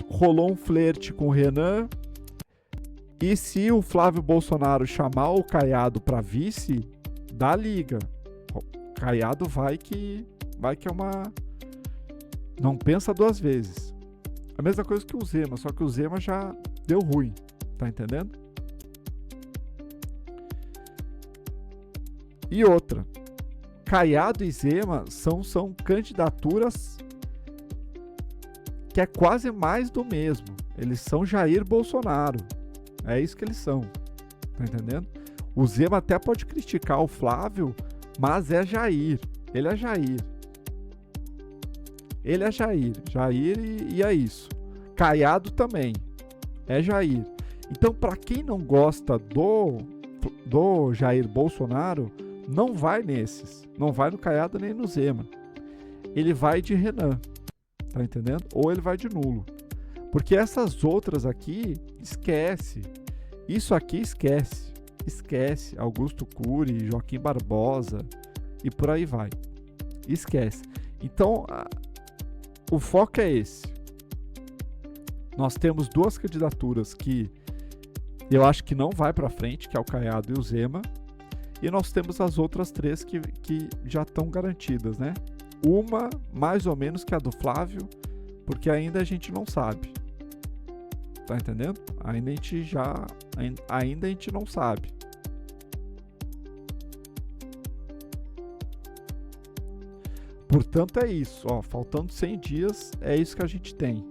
Rolou um flerte com o Renan... E se o Flávio Bolsonaro chamar o Caiado para vice, dá liga. O Caiado vai que é uma... Não pensa 2 vezes. A mesma coisa que o Zema, só que o Zema já deu ruim. Tá entendendo? E outra. Caiado e Zema são candidaturas que é quase mais do mesmo. Eles são Jair Bolsonaro. É isso que eles são, tá entendendo? O Zema até pode criticar o Flávio, mas é Jair. Ele é Jair. Jair e é isso. Caiado também. É Jair. Então, para quem não gosta do Jair Bolsonaro, não vai nesses. Não vai no Caiado nem no Zema. Ele vai de Renan. Tá entendendo? Ou ele vai de nulo. Porque essas outras aqui, esquece. Isso aqui esquece. Esquece. Augusto Cury, Joaquim Barbosa e por aí vai. Esquece. Então, o foco é esse. Nós temos 2 candidaturas que eu acho que não vai para frente, que é o Caiado e o Zema. E nós temos as outras 3 que já estão garantidas, né? Uma, mais ou menos, que é a do Flávio, porque ainda a gente não sabe. Tá entendendo? Ainda a gente não sabe. Portanto, é isso. Ó, faltando 100 dias, é isso que a gente tem.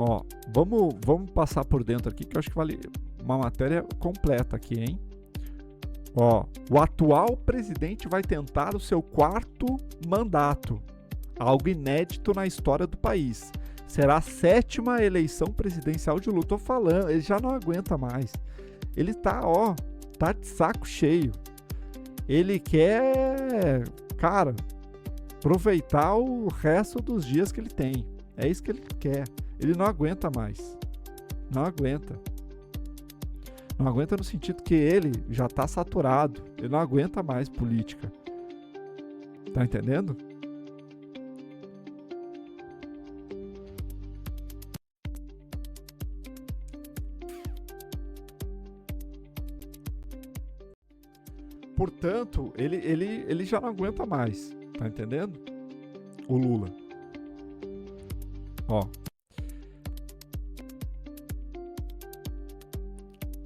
Ó, vamos passar por dentro aqui, que eu acho que vale uma matéria completa aqui, hein? Ó, o atual presidente vai tentar o seu 4º mandato, algo inédito na história do país. Será a 7ª eleição presidencial de Lula. Tô falando, ele já não aguenta mais. Ele tá de saco cheio. Ele quer, cara, aproveitar o resto dos dias que ele tem. É isso que ele quer. Ele não aguenta mais. Não aguenta. Não aguenta no sentido que ele já tá saturado. Ele não aguenta mais política. Tá entendendo? Portanto, ele já não aguenta mais. Tá entendendo? O Lula. Ó.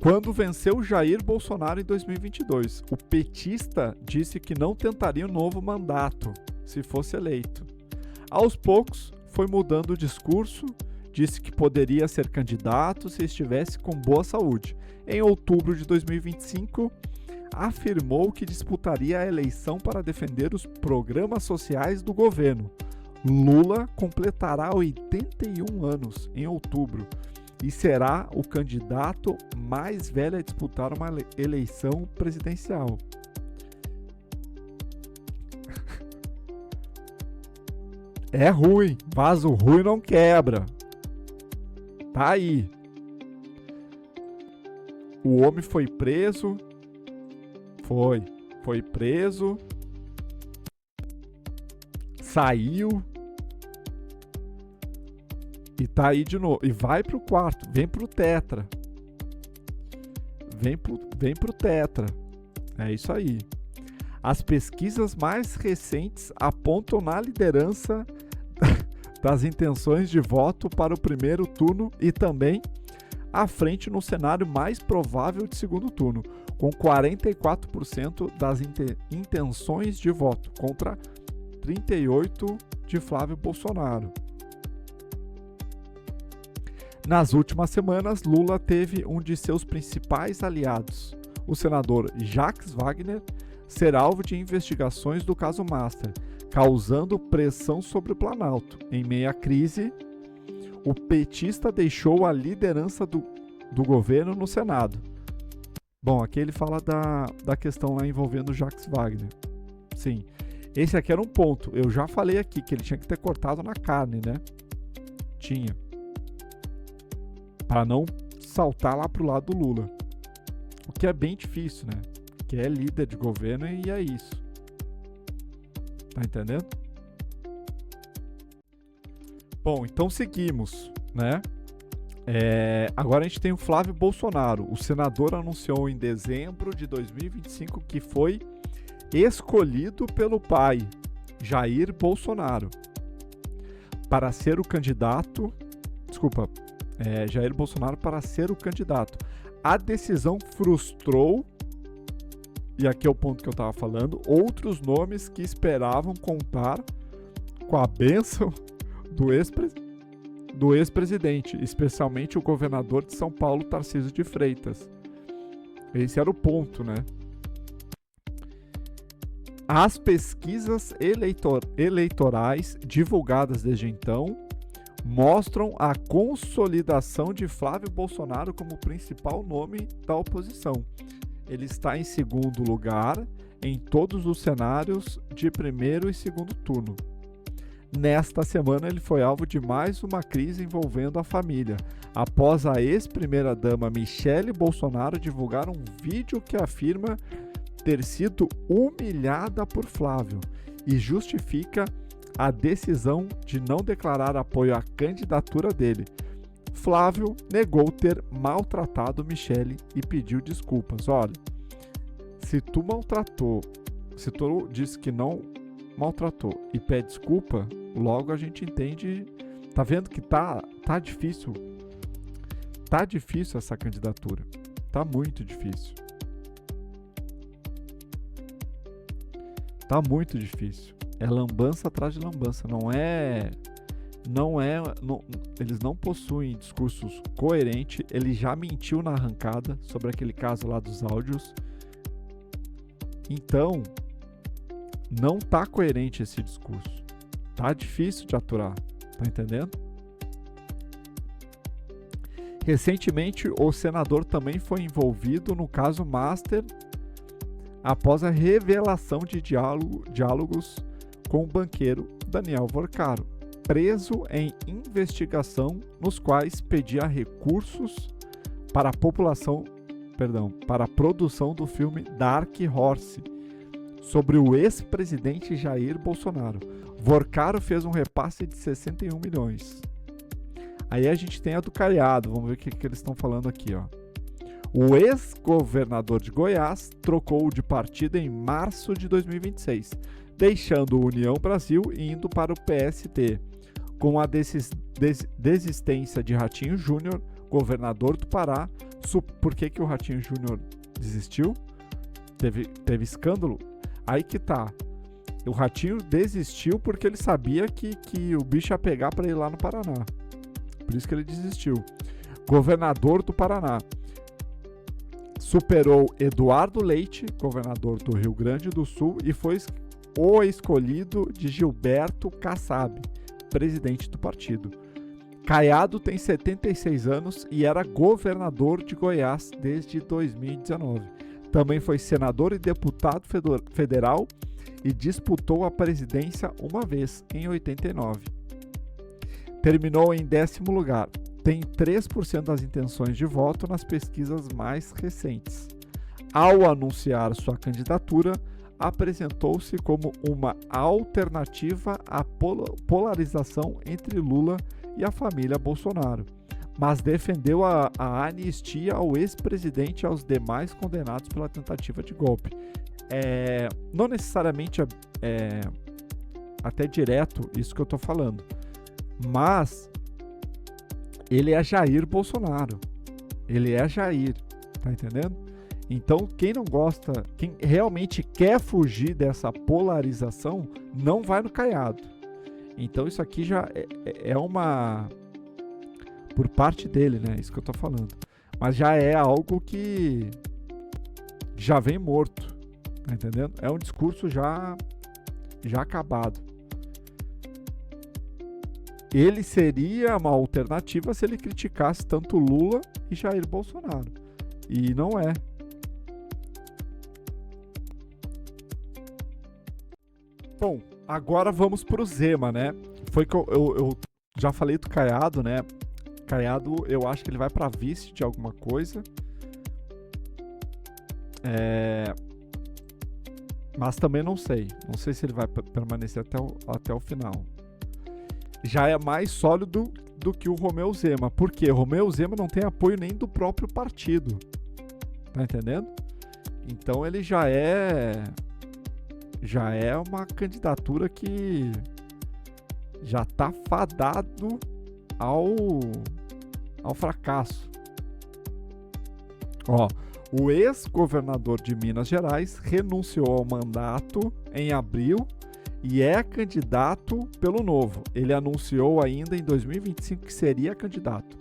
Quando venceu Jair Bolsonaro em 2022, o petista disse que não tentaria um novo mandato se fosse eleito. Aos poucos, foi mudando o discurso, disse que poderia ser candidato se estivesse com boa saúde. Em outubro de 2025, afirmou que disputaria a eleição para defender os programas sociais do governo. Lula completará 81 anos em outubro e será o candidato mais velho a disputar uma eleição presidencial. É ruim, vaso ruim não quebra. Tá aí. O homem foi preso. Foi preso. Saiu. E tá aí de novo. E vai pro quarto. Vem pro tetra. Vem pro tetra. É isso aí. As pesquisas mais recentes apontam na liderança das intenções de voto para o primeiro turno e também à frente no cenário mais provável de segundo turno, com 44% das intenções de voto contra 38% de Flávio Bolsonaro. Nas últimas semanas, Lula teve um de seus principais aliados, o senador Jacques Wagner, ser alvo de investigações do caso Master, causando pressão sobre o Planalto. Em meio à crise, o petista deixou a liderança do governo no Senado. Bom, aqui ele fala da questão lá envolvendo Jacques Wagner. Sim, esse aqui era um ponto. Eu já falei aqui que ele tinha que ter cortado na carne, né? Tinha. Para não saltar lá pro lado do Lula. O que é bem difícil, né? Que é líder de governo e é isso. Tá entendendo? Bom, então seguimos, né? Agora a gente tem o Flávio Bolsonaro. O senador anunciou em dezembro de 2025 que foi escolhido pelo pai, Jair Bolsonaro, para ser o candidato. Jair Bolsonaro para ser o candidato. A decisão frustrou, e aqui é o ponto que eu estava falando, outros nomes que esperavam contar com a bênção do ex-presidente, especialmente o governador de São Paulo, Tarcísio de Freitas. Esse era o ponto, né? As pesquisas eleitorais divulgadas desde então mostram a consolidação de Flávio Bolsonaro como principal nome da oposição. Ele está em segundo lugar em todos os cenários de primeiro e segundo turno. Nesta semana, ele foi alvo de mais uma crise envolvendo a família, após a ex-primeira-dama Michele Bolsonaro divulgar um vídeo que afirma ter sido humilhada por Flávio e justifica a decisão de não declarar apoio à candidatura dele. Flávio negou ter maltratado Michele e pediu desculpas. Olha, se tu disse que não maltratou e pede desculpa, logo a gente entende. Tá vendo que tá difícil. Tá difícil essa candidatura. Tá muito difícil. Tá muito difícil. É lambança atrás de lambança. Eles não possuem discursos coerentes. Ele já mentiu na arrancada sobre aquele caso lá dos áudios. Então, não tá coerente esse discurso. Tá difícil de aturar. Tá entendendo? Recentemente, o senador também foi envolvido no caso Master após a revelação de diálogos com o banqueiro Daniel Vorcaro, preso em investigação nos quais pedia recursos para a produção do filme Dark Horse, sobre o ex-presidente Jair Bolsonaro. Vorcaro fez um repasse de 61 milhões. Aí a gente tem a do Caiado, vamos ver o que eles estão falando aqui, ó. O ex-governador de Goiás trocou de partido em março de 2026, deixando o União Brasil e indo para o PST. Com a desistência de Ratinho Júnior, governador do Pará. Por que o Ratinho Júnior desistiu? Teve escândalo? Aí que tá. O Ratinho desistiu porque ele sabia que o bicho ia pegar para ir lá no Paraná. Por isso que ele desistiu. Governador do Paraná. Superou Eduardo Leite, governador do Rio Grande do Sul, e foi o escolhido de Gilberto Kassab, presidente do partido. Caiado tem 76 anos e era governador de Goiás desde 2019. Também foi senador e deputado federal e disputou a presidência uma vez, em 89. Terminou em 10º lugar. Tem 3% das intenções de voto nas pesquisas mais recentes. Ao anunciar sua candidatura, apresentou-se como uma alternativa à polarização entre Lula e a família Bolsonaro, mas defendeu a anistia ao ex-presidente e aos demais condenados pela tentativa de golpe. Não necessariamente até direto isso que eu estou falando, mas ele é Jair Bolsonaro. Ele é Jair, tá entendendo? Então, quem não gosta, quem realmente quer fugir dessa polarização, não vai no Caiado. Então, isso aqui já é uma... por parte dele, né? Isso que eu tô falando. Mas já é algo que já vem morto, tá entendendo? É um discurso já acabado. Ele seria uma alternativa se ele criticasse tanto Lula e Jair Bolsonaro. E não é. Bom, agora vamos pro Zema, né? Foi que eu já falei do Caiado, né? Caiado, eu acho que ele vai pra vice de alguma coisa. Mas também não sei. Não sei se ele vai permanecer até o final. Já é mais sólido do que o Romeu Zema. Por quê? O Romeu Zema não tem apoio nem do próprio partido. Tá entendendo? Então ele já é uma candidatura que já tá fadado ao fracasso. Ó, o ex-governador de Minas Gerais renunciou ao mandato em abril e é candidato pelo Novo. Ele anunciou ainda em 2025 que seria candidato.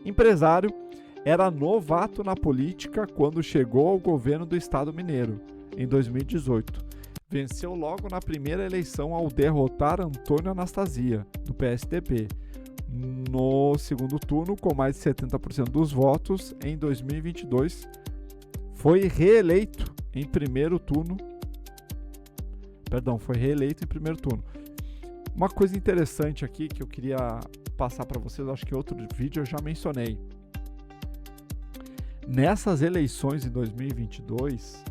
Empresário, era novato na política quando chegou ao governo do estado mineiro, em 2018. Venceu logo na primeira eleição ao derrotar Antônio Anastasia, do PSDB. No segundo turno, com mais de 70% dos votos, em 2022, foi reeleito em primeiro turno. Foi reeleito em primeiro turno. Uma coisa interessante aqui que eu queria passar para vocês, acho que outro vídeo eu já mencionei. Nessas eleições em 2022,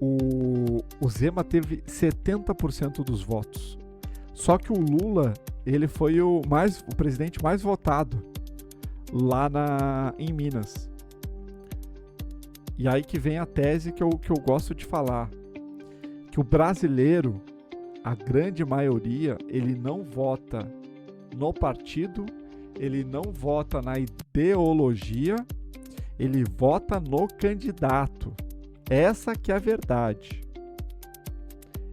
o Zema teve 70% dos votos. Só que o Lula, ele foi o presidente mais votado lá em Minas. E aí que vem a tese que eu gosto de falar. Que o brasileiro, a grande maioria, ele não vota no partido, ele não vota na ideologia, ele vota no candidato. Essa que é a verdade.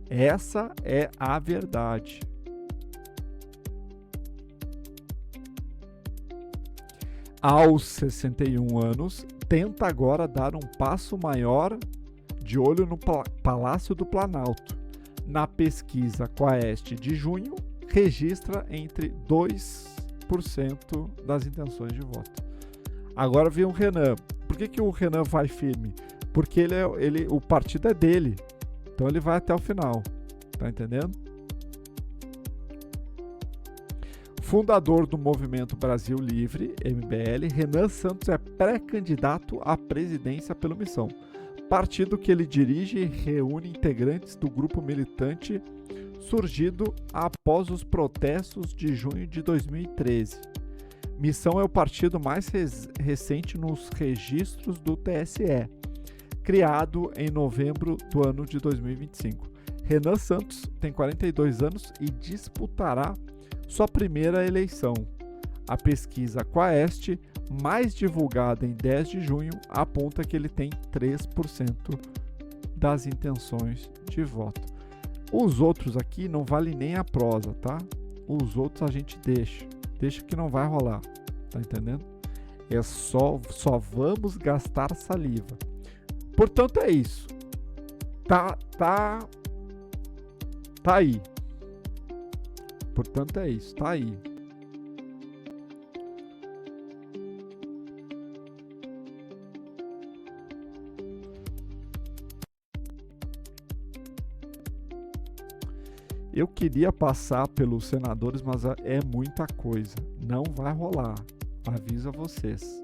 Essa é a verdade. Aos 61 anos, tenta agora dar um passo maior de olho no Palácio do Planalto. Na pesquisa Quaest de junho, registra entre 2% das intenções de voto. Agora vem o Renan. Por que o Renan vai firme? Porque o partido é dele. Então ele vai até o final. Tá entendendo? Fundador do Movimento Brasil Livre, MBL, Renan Santos é pré-candidato à presidência pelo Missão. Partido que ele dirige e reúne integrantes do grupo militante surgido após os protestos de junho de 2013. Missão é o partido mais recente nos registros do TSE, criado em novembro do ano de 2025. Renan Santos tem 42 anos e disputará sua primeira eleição. A pesquisa Quaest, mais divulgada em 10 de junho, aponta que ele tem 3% das intenções de voto. Os outros aqui não vale nem a prosa, tá? Os outros a gente deixa que não vai rolar, tá entendendo? É só vamos gastar saliva. Portanto, é isso. Tá aí. Portanto, é isso. Tá aí. Eu queria passar pelos senadores, mas é muita coisa. Não vai rolar. Aviso a vocês.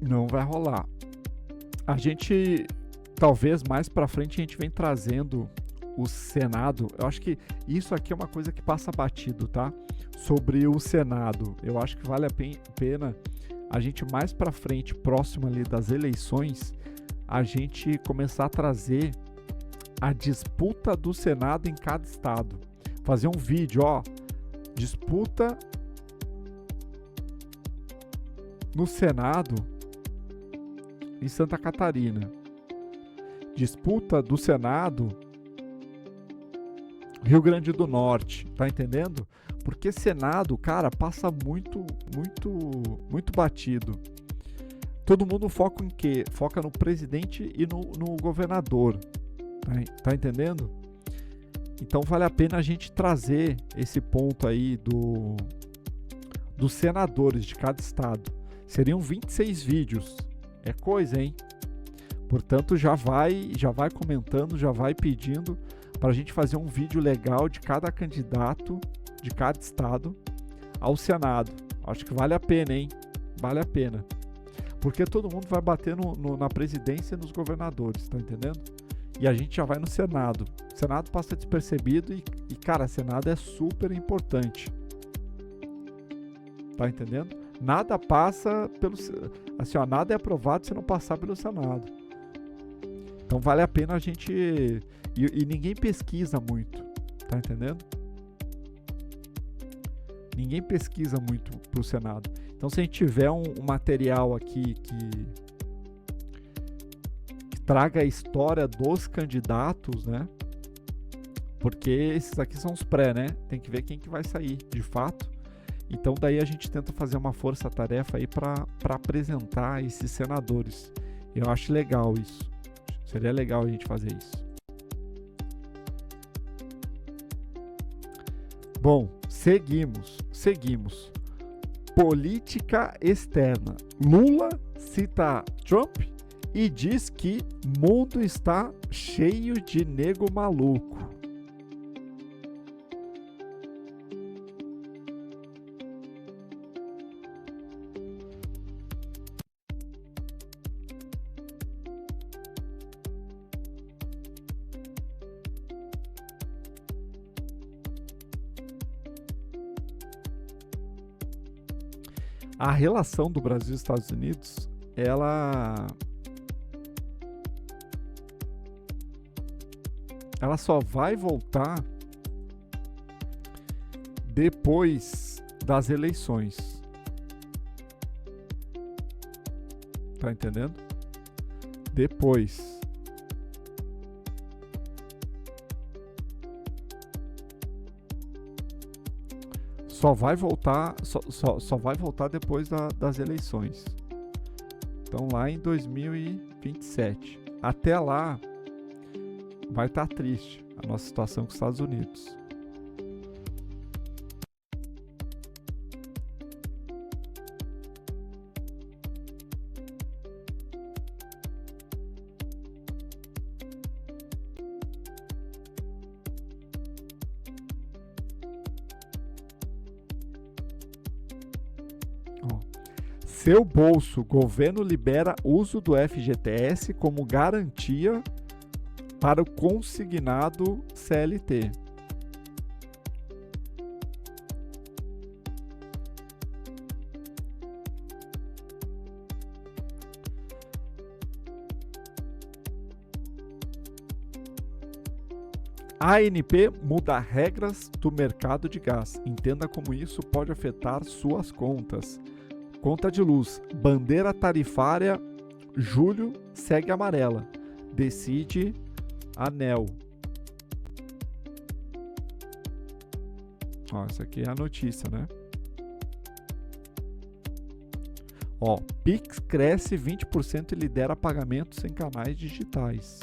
Não vai rolar. A gente, talvez mais pra frente, a gente vem trazendo o Senado. Eu acho que isso aqui é uma coisa que passa batido, tá? Sobre o Senado. Eu acho que vale a pena a gente mais pra frente, próximo ali das eleições, a gente começar a trazer a disputa do Senado em cada estado. Fazer um vídeo, ó, disputa no Senado em Santa Catarina. Disputa do Senado Rio Grande do Norte, tá entendendo? Porque Senado, cara, passa muito batido. Todo mundo foca em quê? Foca no presidente e no governador. Tá entendendo? Então vale a pena a gente trazer esse ponto aí dos senadores de cada estado. Seriam 26 vídeos. É coisa, hein? Portanto, já vai comentando, já vai pedindo para a gente fazer um vídeo legal de cada candidato de cada estado ao Senado. Acho que vale a pena, hein? Vale a pena. Porque todo mundo vai bater na presidência e nos governadores, tá entendendo? E a gente já vai no Senado. O Senado passa despercebido e cara, Senado é super importante. Tá entendendo? Nada passa pelo... Assim, ó, nada é aprovado se não passar pelo Senado. Então vale a pena a gente... E ninguém pesquisa muito, tá entendendo? Ninguém pesquisa muito pro Senado. Então se a gente tiver um material aqui que traga a história dos candidatos, né? Porque esses aqui são os pré, né? Tem que ver quem que vai sair, de fato. Então daí a gente tenta fazer uma força-tarefa aí para apresentar esses senadores. Eu acho legal isso. Seria legal a gente fazer isso. Bom, seguimos. Política externa. Lula cita Trump e diz que mundo está cheio de nego maluco. A relação do Brasil e Estados Unidos, ela só vai voltar depois das eleições. Tá entendendo? Depois. Só vai voltar depois das eleições. Então lá em 2027. Até lá vai estar triste a nossa situação com os Estados Unidos. Seu bolso, governo libera uso do FGTS como garantia para o consignado CLT. A ANP muda regras do mercado de gás. Entenda como isso pode afetar suas contas. Conta de luz. Bandeira tarifária, julho segue amarela. Decide ANEEL. Ó, essa aqui é a notícia, né? Ó, Pix cresce 20% e lidera pagamentos em canais digitais.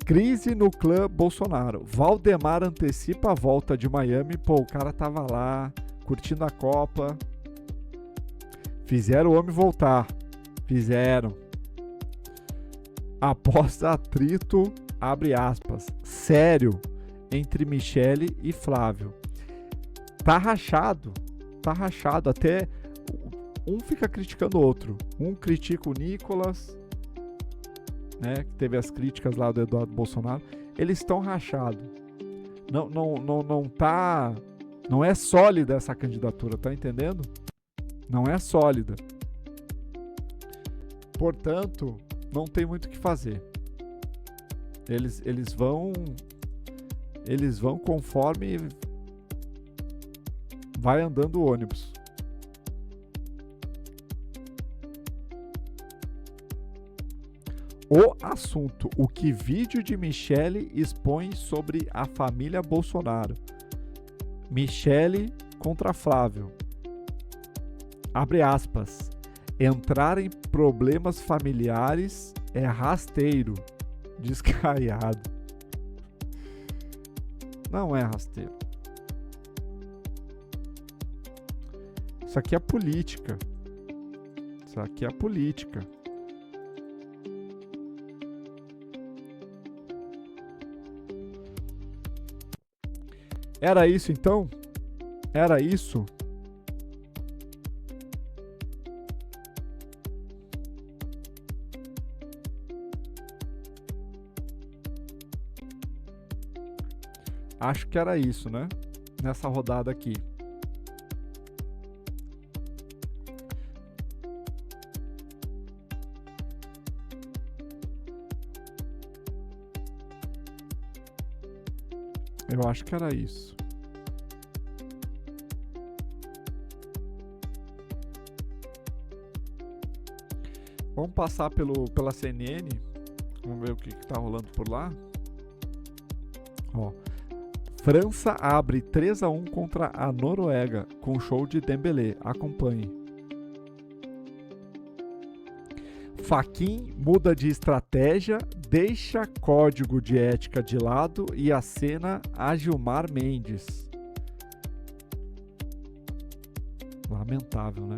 Crise no clã Bolsonaro. Valdemar antecipa a volta de Miami. Pô, o cara tava lá, curtindo a Copa. Fizeram o homem voltar. Fizeram. Após atrito, abre aspas, sério, entre Michele e Flávio. Tá rachado. Até um fica criticando o outro. Um critica o Nicolas, né, que teve as críticas lá do Eduardo Bolsonaro. Eles estão rachados. Não é sólida essa candidatura, tá entendendo? Não é sólida. Portanto, não tem muito o que fazer. Eles vão conforme vai andando o ônibus. O assunto: o que vídeo de Michele expõe sobre a família Bolsonaro. Michele contra Flávio. Abre aspas. Entrar em problemas familiares é rasteiro. Descaiado. Não é rasteiro. Isso aqui é política. Isso aqui é política. Era isso então? Era isso? Acho que era isso, né? Nessa rodada aqui. Eu acho que era isso. Vamos passar pela CNN. Vamos ver o que tá rolando por lá. Ó. França abre 3-1 contra a Noruega com show de Dembélé. Acompanhe. Fachin muda de estratégia, deixa código de ética de lado e acena a Gilmar Mendes. Lamentável, né?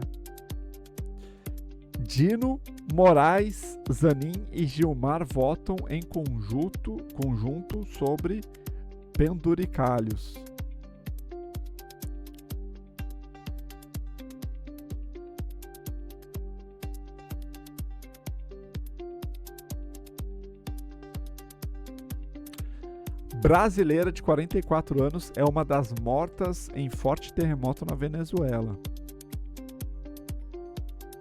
Dino, Moraes, Zanin e Gilmar votam em conjunto sobre penduricalhos. Brasileira de 44 anos é uma das mortas em forte terremoto na Venezuela.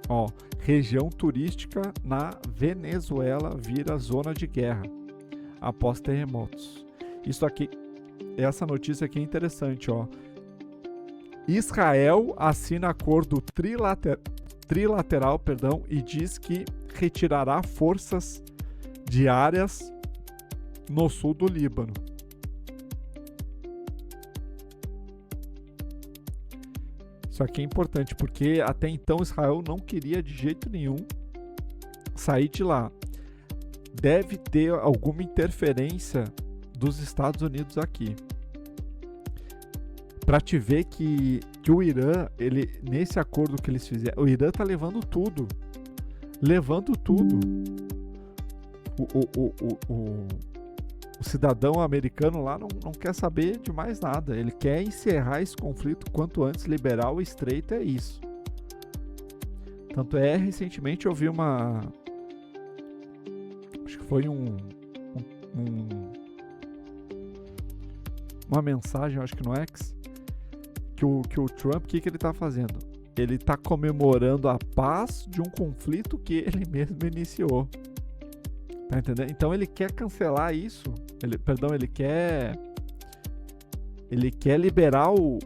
Ó, região turística na Venezuela vira zona de guerra após terremotos. Isso aqui, essa notícia aqui é interessante, ó. Israel assina acordo trilateral, e diz que retirará forças de áreas no sul do Líbano. Isso aqui é importante porque até então Israel não queria de jeito nenhum sair de lá. Deve ter alguma interferência dos Estados Unidos aqui. Para te ver que o Irã, nesse acordo que eles fizeram, o Irã tá levando tudo. O cidadão americano lá não quer saber de mais nada. Ele quer encerrar esse conflito quanto antes, liberar o estreito, é isso. Tanto é, recentemente eu vi acho que foi uma mensagem, acho que no X, que o Trump, o que ele tá fazendo? Ele tá comemorando a paz de um conflito que ele mesmo iniciou. Tá entendendo? Então ele quer cancelar isso. Ele quer Ele quer liberar o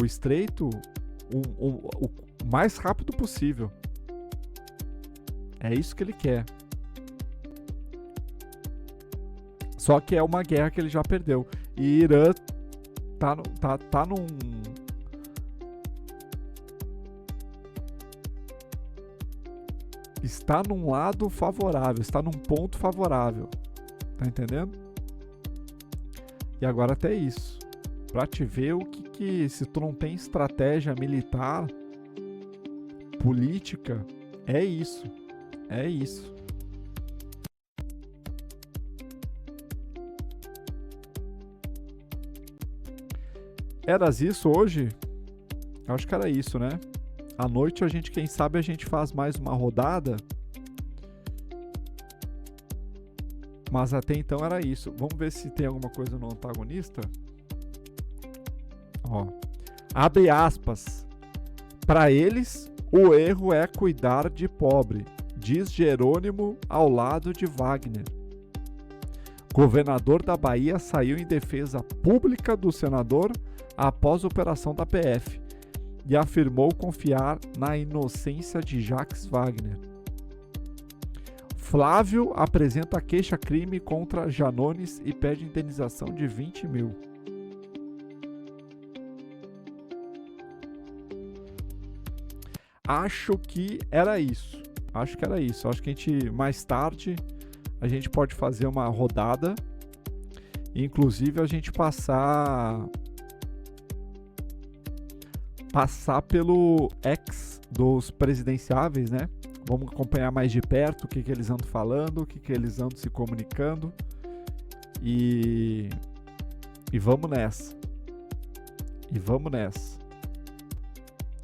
estreito o mais rápido possível. É isso que ele quer. Só que é uma guerra que ele já perdeu. E Irã está num lado favorável, está num ponto favorável. Tá entendendo? E agora até isso. Pra te ver o que se tu não tem estratégia militar, política, é isso. É isso. Eras isso hoje? Acho que era isso, né? À noite a gente, quem sabe, a gente faz mais uma rodada. Mas até então era isso. Vamos ver se tem alguma coisa no antagonista. Ó. Abre aspas. Para eles, o erro é cuidar de pobre, diz Jerônimo ao lado de Wagner. Governador da Bahia saiu em defesa pública do senador após a operação da PF e afirmou confiar na inocência de Jacques Wagner. Flávio apresenta queixa-crime contra Janones e pede indenização de 20 mil. Acho que era isso. Acho que era isso. Acho que a gente, mais tarde, a gente pode fazer uma rodada. Inclusive a gente passar pelo ex dos presidenciáveis, né? Vamos acompanhar mais de perto o que eles andam falando, o que eles andam se comunicando. E vamos nessa. E vamos nessa.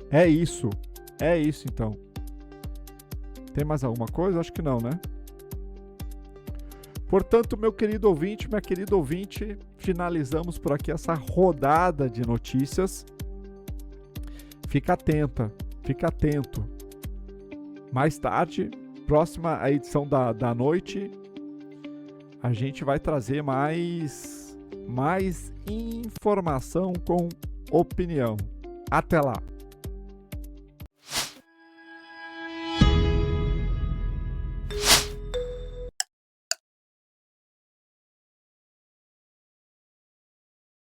É isso. É isso, então. Tem mais alguma coisa? Acho que não, né? Portanto, meu querido ouvinte, minha querida ouvinte, finalizamos por aqui essa rodada de notícias. Fica atenta, fica atento. Mais tarde, próxima a edição da noite, a gente vai trazer mais informação com opinião. Até lá!